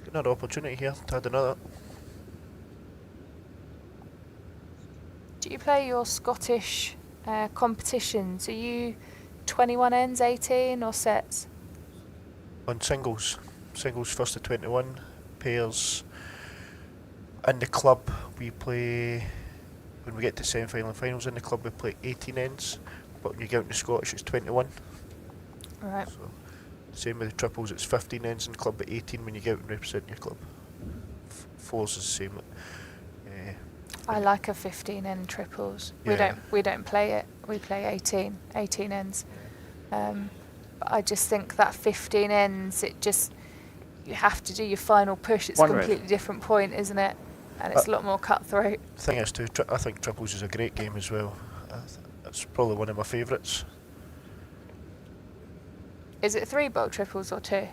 Got another opportunity here to add another. Do you play your Scottish competitions? Are you 21 ends, 18 or sets? On singles. Singles first to 21. Pairs. In the club we play, when we get to semi-final and finals in the club we play 18 ends, but when you get out in the Scottish it's 21. Right. So, same with the triples, it's 15 ends in the club but 18 when you get out and represent your club. Fours is the same. I like a 15 end triples. Yeah. We don't play it. We play 18 ends. But I just think that 15 ends, you have to do your final push. It's One a red. completely different point, isn't it? And it's a lot more cutthroat. The thing is too, I think triples is a great game as well. It's probably one of my favourites. Is it 3 bowl triples or 2?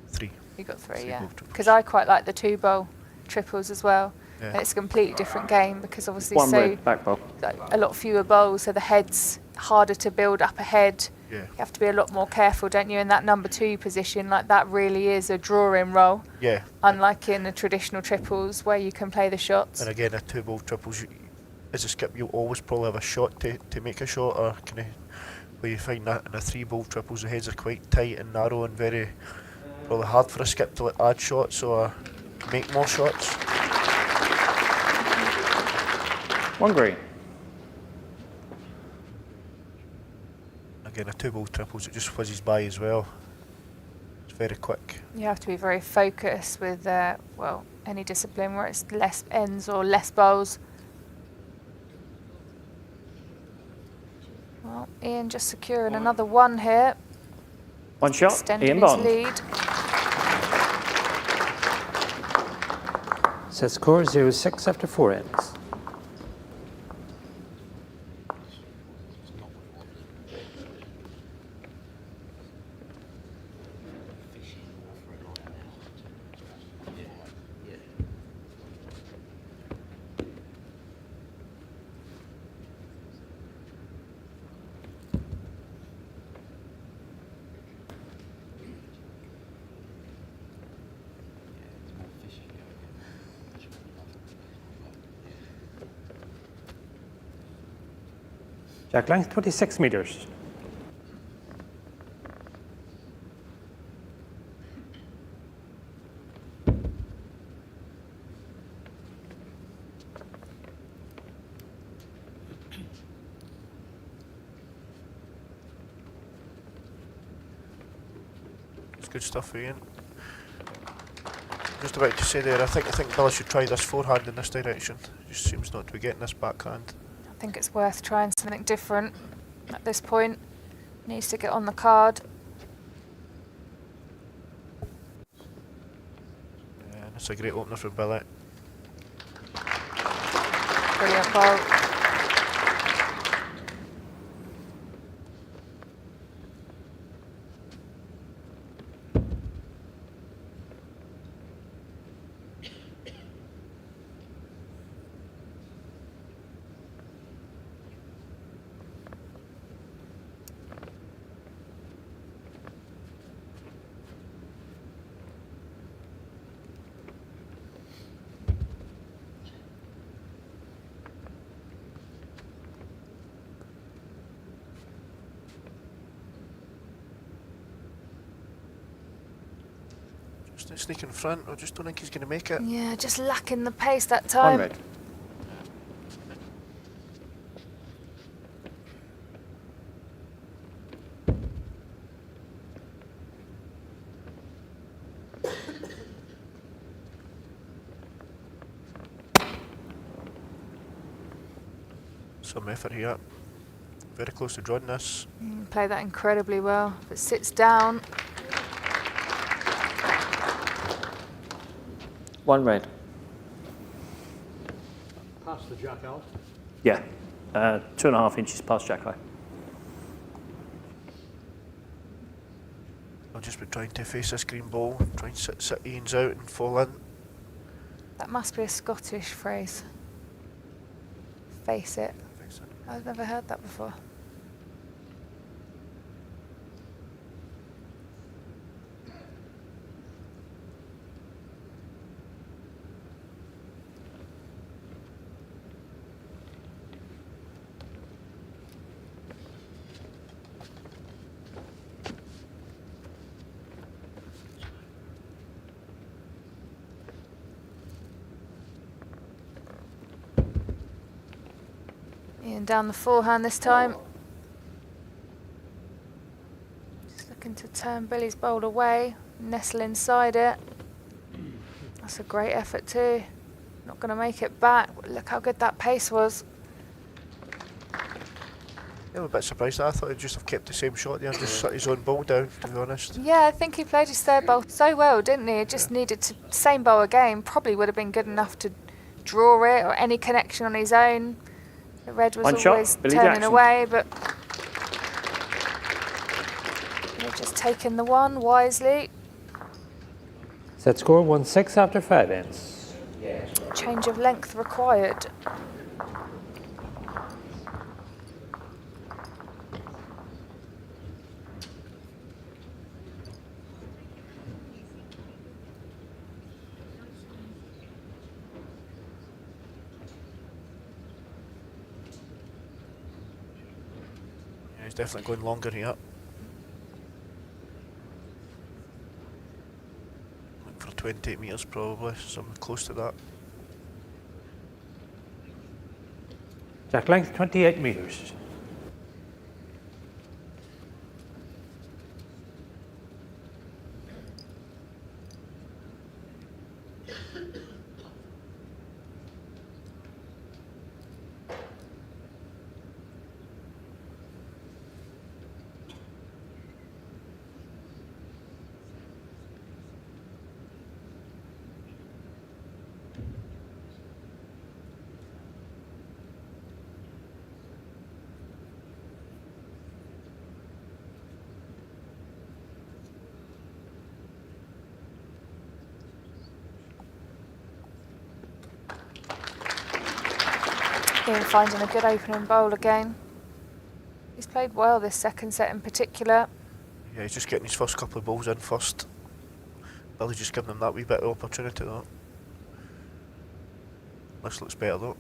3. You got 3, Three yeah. bowl triples. Because I quite like the 2 bowl triples as well. Yeah. And it's a completely different game because obviously One red back bowl. like, a lot fewer bowls, so the head's harder to build up a head. Yeah. You have to be a lot more careful, don't you? In that number 2 position, like that really is a drawing roll, Yeah. unlike in the traditional triples where you can play the shots. And again, a 2 ball triples, as a skip, you'll always probably have a shot to make a shot, or kind of where you find that in a 3 ball triples, the heads are quite tight and narrow and very probably hard for a skip to like, add shots or make more shots. One green. Again, a 2 ball triples, it just whizzes by as well. It's very quick. You have to be very focused with, any discipline where it's less ends or less bowls. Well, Ian just securing another 1 here, One shot, extending Ian his Bond. lead. Set score 0-6 after 4 ends. Jack length 26 meters. It's good stuff, Ian. Just about to say there, I think Billy should try this forehand in this direction. Just seems not to be getting this backhand. I think it's worth trying something different at this point. Needs to get on the card. Yeah, that's a great opener for Billy. Brilliant bowl. Just sneak in front, I just don't think he's going to make it. Yeah, just lacking the pace that 1 time. red. Some effort here. Very close to drawing this. Play that incredibly well. If it sits down, 1 red. Past the jack out. Yeah. 2.5 inches past Jack High. I'll just be trying to face this green ball, try and sit Ian's out and fall in. that must be a Scottish phrase. Face it. I've never heard that before. Ian down the forehand this time. Just looking to turn Billy's bowl away, nestle inside it. That's a great effort too. Not going to make it back. Look how good that pace was. Yeah, I'm a bit surprised. I thought he'd just have kept the same shot there and just shut his own ball down, to be honest. Yeah, I think he played his third bowl so well, didn't he? It just needed to, same bowl again, probably would have been good enough to draw it or any connection on his own. The red was One shot, always Billy turning Jackson. away, but they've just taken the one wisely. Set score 1-6 after 5 ends. Change of length required. Yeah, he's definitely going longer here. Looking for 28 metres probably, something close to that. Jack length 28 meters. Ian finding a good opening bowl again. He's played well this second set in particular. Yeah, he's just getting his first couple of balls in first. Billy's just giving him that wee bit of opportunity though. This looks better though.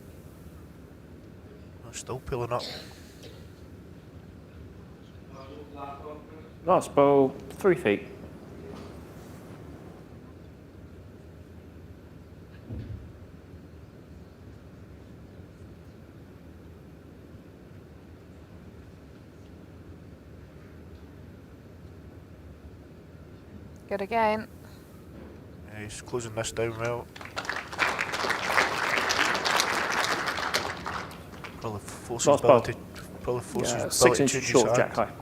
Still pulling up. Last ball, 3 feet. Good again. Yeah, he's closing this down well. Probably forces Last Billy ball. to probably forces Billy 6 to inches change his short of jack hand. high.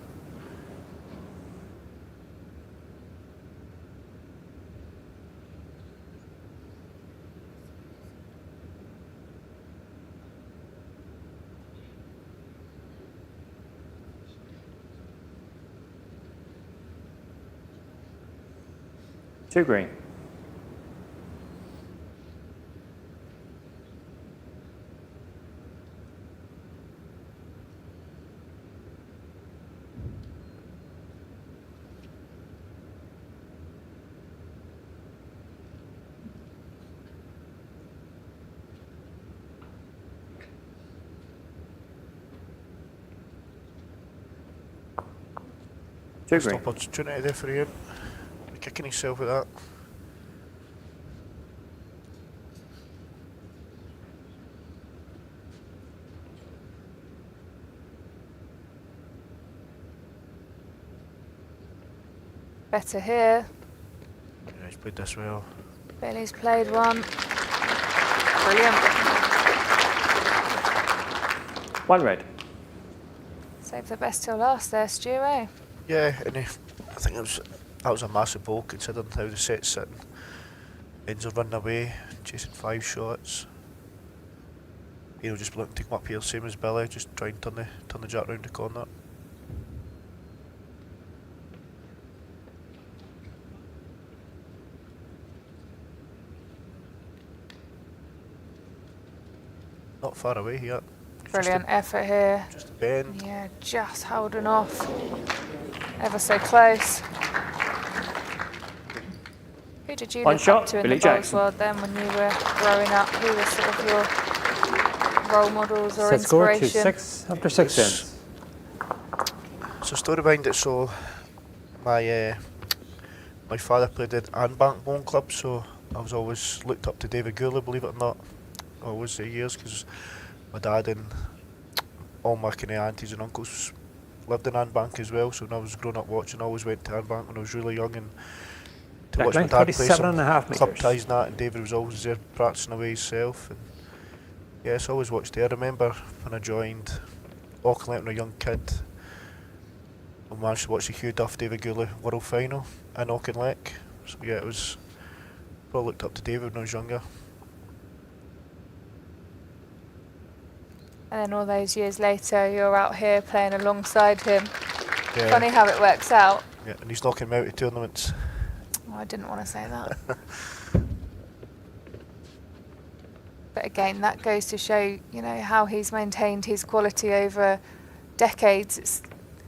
Two green. Two Missed green. opportunity there for Ian. Kicking himself at that. Better here. Yeah, he's played this well. Billy's played one. Brilliant. One red. Save the best till last there, Stu, eh? Yeah, and I think that was a massive ball considering how the set's sitting. Ends are running away, chasing 5 shots. Just looking to come up here, same as Billy, just try and turn the jack round the corner. Not far away here. Brilliant effort here. Just a bend. Yeah, just holding off. Ever so close. Who did you One look shot, up to in Billy the bowls Jackson. world then when you were growing up? Who was sort of your role models or Set score to inspiration? 6 after 6 ends. So story behind it, so my father played at Anbank Bowling Club, so I was always looked up to David Gourley, believe it or not. Always say years, because my dad and all my kind of aunties and uncles lived in Anbank as well, so when I was growing up watching, I always went to Anbank when I was really young, and to watch my Backline dad play 27.5 some club metres. ties and that, and David was always there practicing away himself. And yes, I always watched there. I remember when I joined Auckland when I was a young kid, I managed to watch the Hugh Duff David Gourley World Final in Auckland. So yeah, it was probably looked up to David when I was younger. And then all those years later, you're out here playing alongside him. Yeah, Funny how it works out. yeah, and he's knocking me out of tournaments. Oh, I didn't want to say that. But again, that goes to show, how he's maintained his quality over decades. It's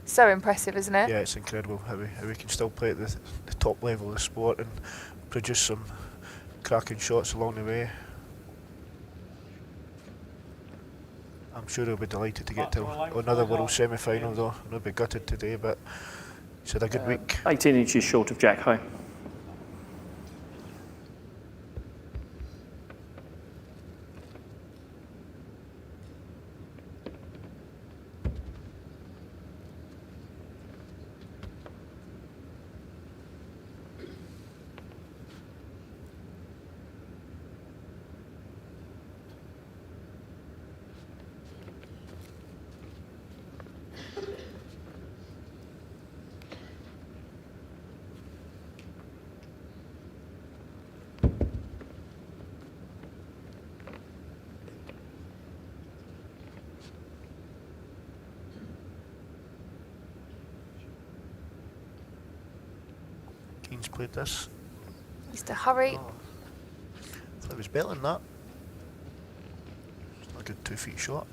so impressive, isn't it? Yeah, it's incredible how he can still play at the top level of the sport and produce some cracking shots along the way. I'm sure he'll be delighted to get to another World semi-final though. He'll be gutted today, but he's had a good week. 18 inches short of jack high. Keane's played this. He's to hurry. I thought it was better than that. It's not a good 2 feet shot.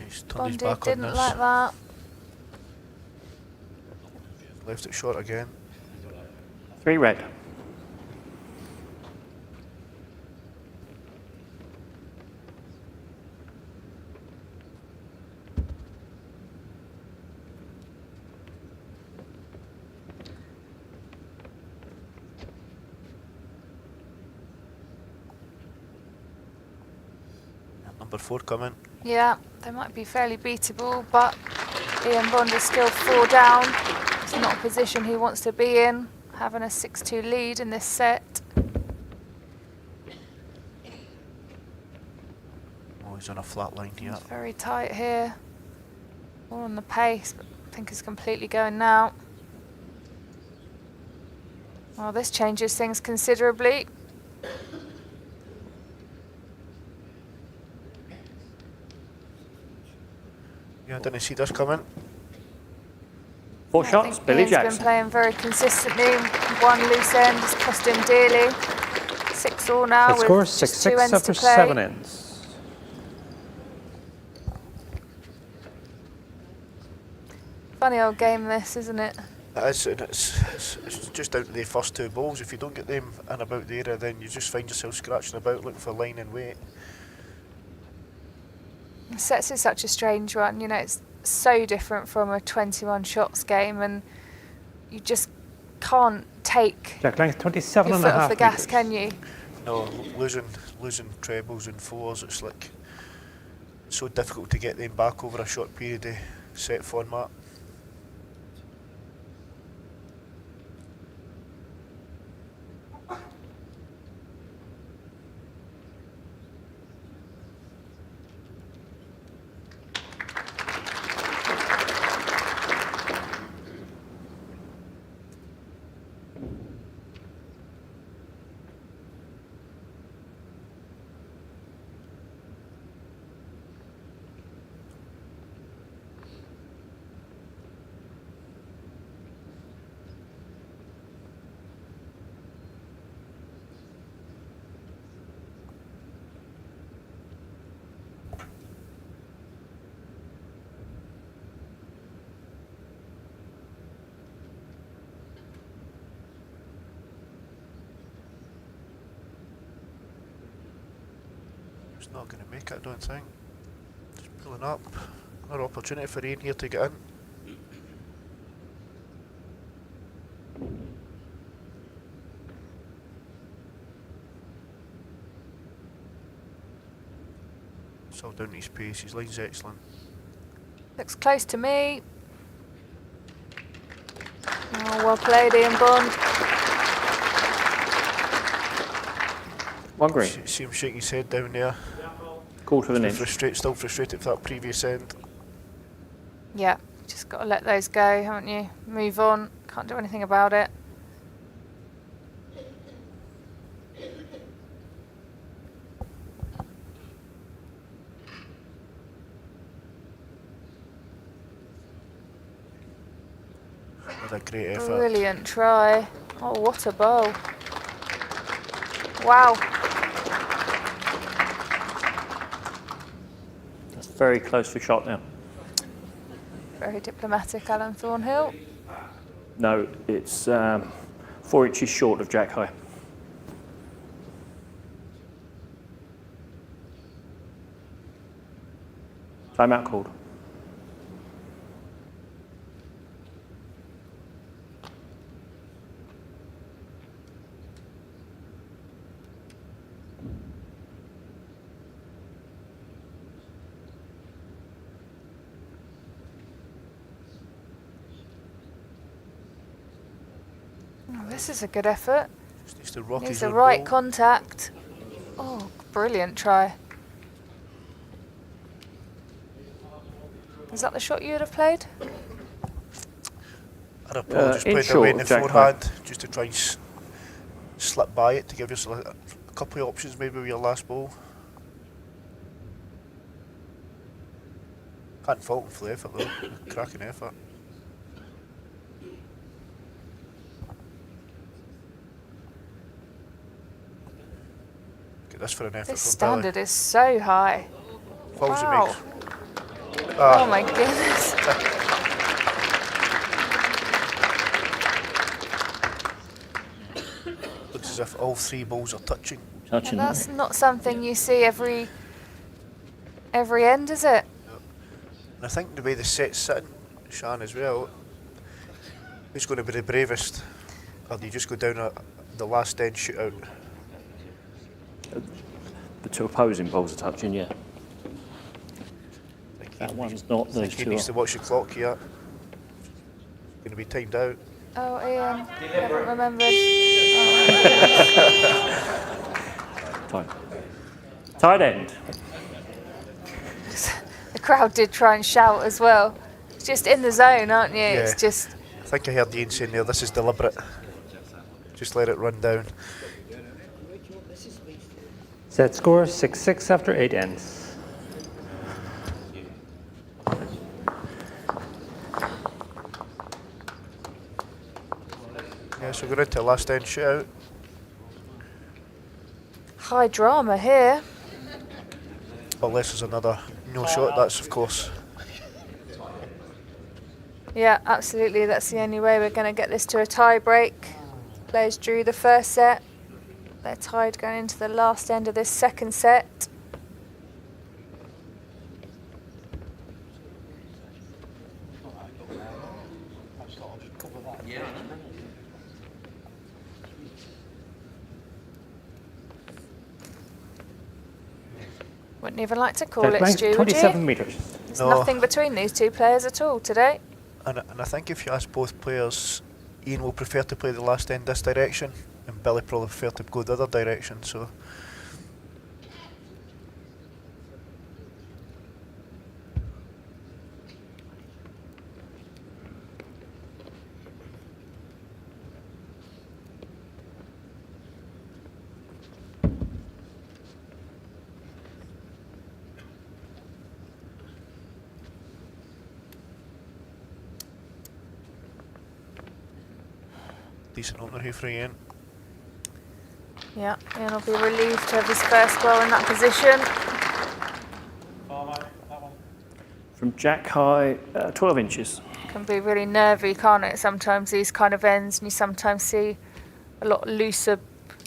He's turned his Bondi back on didn't this. like that. Left it short again. 3 red. Number 4 coming. Yeah, they might be fairly beatable, but Ian Bond is still 4 down. It's not a position he wants to be in, having a 6-2 lead in this set. Oh, he's on a flat line here. It's very tight here. All on the pace, but I think it's completely going now. Well, this changes things considerably. Yeah, I didn't see this coming. 4 I shots, think Billy Ian's been Jackson. playing very consistently. One loose end has cost him dearly. 6-all now Set with score just 6 2 6 ends after to play. 7 ends. Funny old game this, isn't it? It is, and it's just down to the first 2 balls. If you don't get them in about the area, then you just find yourself scratching about looking for line and weight. Sets is such a strange one, you know, it's so different from a 21 shots game, and you just can't take Jack length 27 your and foot a half off the gas, meters. can you? No, losing trebles and 4s, it's like so difficult to get them back over a short period of set format. It's not going to make it, I don't think. Just pulling up. Another opportunity for Ian here to get in. It's all down to his pace, his line's excellent. Looks close to me. Oh, well played, Ian Bond. 1 green. See him shaking his head down there. Quarter of an inch. Still frustrated for that previous end. Yeah, just got to let those go, haven't you? Move on. Can't do anything about it. With a great effort. Brilliant try. Oh, what a bowl. Wow. That's very close for shot now. Very diplomatic, Alan Thornhill. No, it's 4 inches short of Jack High. Timeout called. Oh, this is a good effort. Just needs to rock Needs his the own right ball. contact. Oh, brilliant try. Is that the shot you would have played? I'd have probably just in played short away in the of Jack forehand just to try and slip by it to give yourself a couple of options maybe with your last ball. Can't fault him for the effort though, cracking effort. Get this for an effort This from Billy. standard is so high. Falls Wow. it Oh my goodness. Looks as if all 3 balls are touching. Touching And that's not something you see every end, is it? And I think the way the set's sitting, Shan as well, who's going to be the bravest? Or do you just go down the last end shootout? The 2 opposing balls are touching, yeah. That one's not, I those think he 2 needs are. to watch the clock here. Going to be timed out. Oh, Ian, I haven't remembered. Time. Tight end. The crowd did try and shout as well. It's just in the zone, aren't you? Yeah. It's just, I think I heard Ian saying there, this is deliberate. Just let it run down. Set score 6-6 after 8 ends. Yeah, so we're into the last end shootout. high drama here. Unless there's another no shot, that's of course. Yeah, absolutely. That's the only way we're going to get this to a tie break. Players drew the first set. They're tied going into the last end of this second set. Wouldn't even like to call Set it, length Stu, would 27 you? meters. There's No. nothing between these two players at all today. And I think if you ask both players, Ian will prefer to play the last end this direction, and Billy probably prefer to go the other direction. So decent opener here for Ian. Yeah, Ian will be relieved to have his first goal in that position. From Jack High, 12 inches. Can be really nervy, can't it? Sometimes these kind of ends, and you sometimes see a lot looser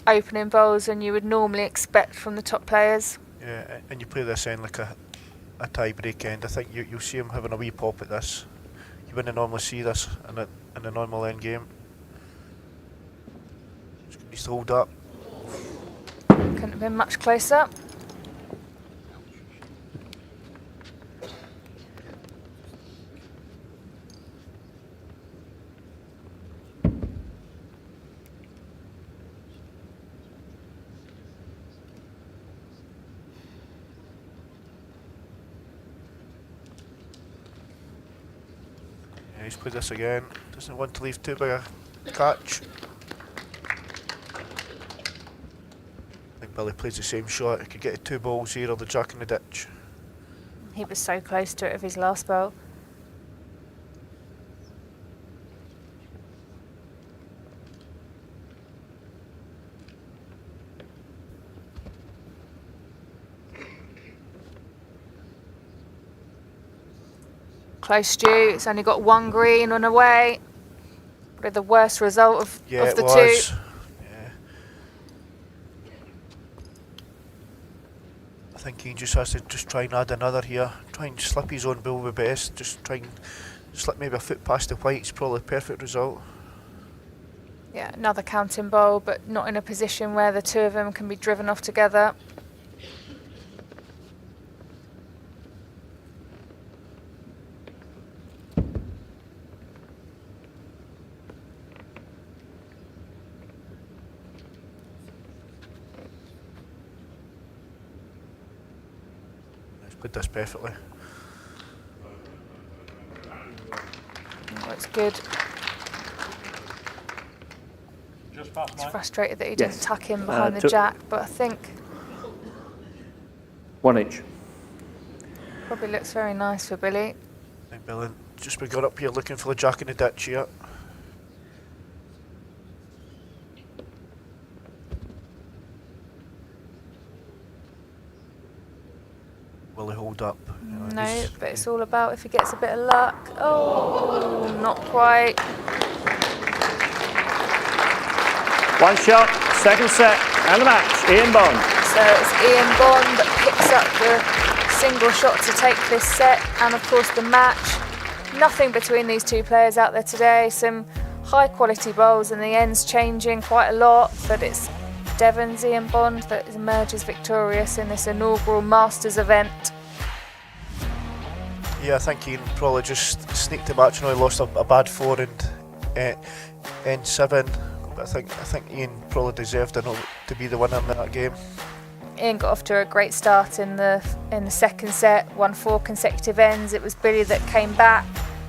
opening bowls than you would normally expect from the top players. Yeah, and you play this end like a tie break end. I think you'll see him having a wee pop at this. You wouldn't normally see this in a normal end game. Just needs to hold up. Couldn't have been much closer. Yeah, he's played this again. Doesn't want to leave too big a catch. I think Billy plays the same shot. He could get 2 balls here or the jack in the ditch. He was so close to it with his last bowl. Close, Stu. It's only got 1 green on away. Probably the worst result of Yeah, the it two. was. Yeah. I think he just has to just try and add another here. Try and slip his own bill with best. Just try and slip maybe a foot past the white's probably a perfect result. Yeah, another counting bowl, but not in a position where the two of them can be driven off together. He's played this perfectly. Oh, it's good. Just past It's mine. frustrated that he Yes. didn't tuck in behind the took- jack, but I think 1 inch. probably looks very nice for Billy. I think Billy just got up here looking for the jack in the ditch here. Will he hold hold up. You know, No, he's- but it's all about if he gets a bit of luck. Oh, not quite. One shot, second set, and the match. Ian Bond. So it's Ian Bond that picks up the single shot to take this set, and of course the match. Nothing between these two players out there today. Some high quality bowls, and the end's changing quite a lot, but it's Devon's Ian Bond that emerges victorious in this inaugural Masters event. Yeah, I think Ian probably just sneaked the match. I know he lost a bad 4 in N7, but I think Ian probably deserved to be the winner in that game. Ian got off to a great start in the second set, won 4 consecutive ends. It was Billy that came back,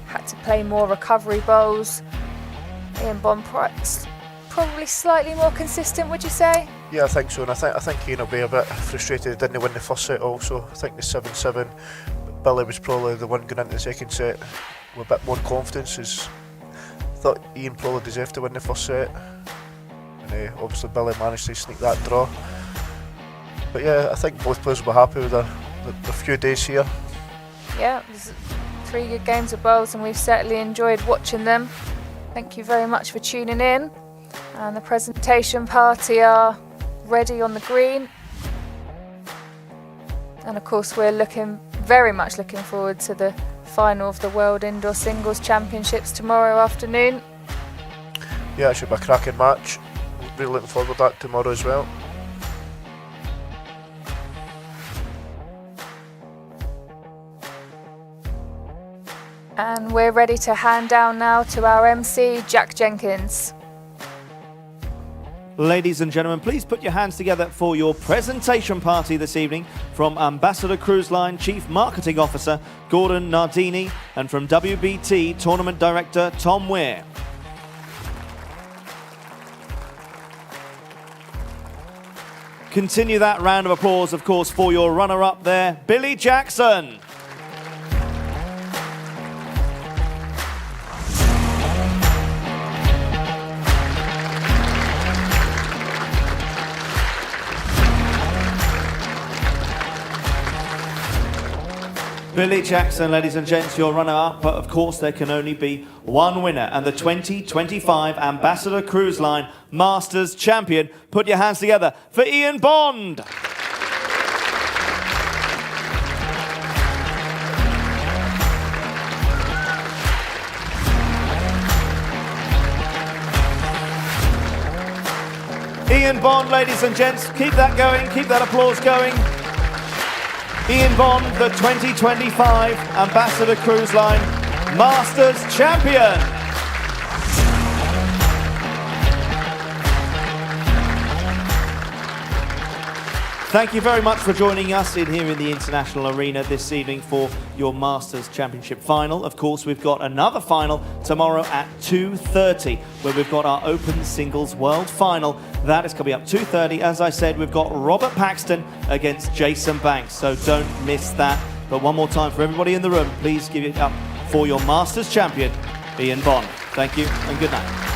had to play more recovery bowls. Ian Bond probably slightly more consistent, would you say? Yeah, I think so, and I think Ian will be a bit frustrated he didn't win the first set also. I think the 7-7, Billy was probably the one going into the second set with a bit more confidence. I thought Ian probably deserved to win the first set, and obviously Billy managed to sneak that draw. But yeah, I think both players will be happy with their few days here. Yeah, it was 3 good games of bowls, and we've certainly enjoyed watching them. Thank you very much for tuning in. And the presentation party are ready on the green. And of course we're very much looking forward to the final of the World Indoor Singles Championships tomorrow afternoon. Yeah, it should be a cracking match. Really looking forward to that tomorrow as well. And we're ready to hand down now to our MC, Jack Jenkins. Ladies and gentlemen, please put your hands together for your presentation party this evening from Ambassador Cruise Line Chief Marketing Officer Gordon Nardini and from WBT Tournament Director Tom Weir. Continue that round of applause, of course, for your runner-up there, Billy Jackson. Billy Jackson, ladies and gents, your runner-up, but of course there can only be one winner, and the 2025 Ambassador Cruise Line Masters Champion. Put your hands together for Ian Bond. Ian Bond, ladies and gents, keep that going, keep that applause going. Ian Bond, the 2025 Ambassador Cruise Line Masters Champion. Thank you very much for joining us here in the International Arena this evening for your Masters Championship final. Of course, we've got another final tomorrow at 2:30, where we've got our Open Singles World Final. That is coming up 2:30. As I said, we've got Robert Paxton against Jason Banks, so don't miss that. But one more time for everybody in the room, please give it up for your Masters champion, Ian Bond. Thank you and good night.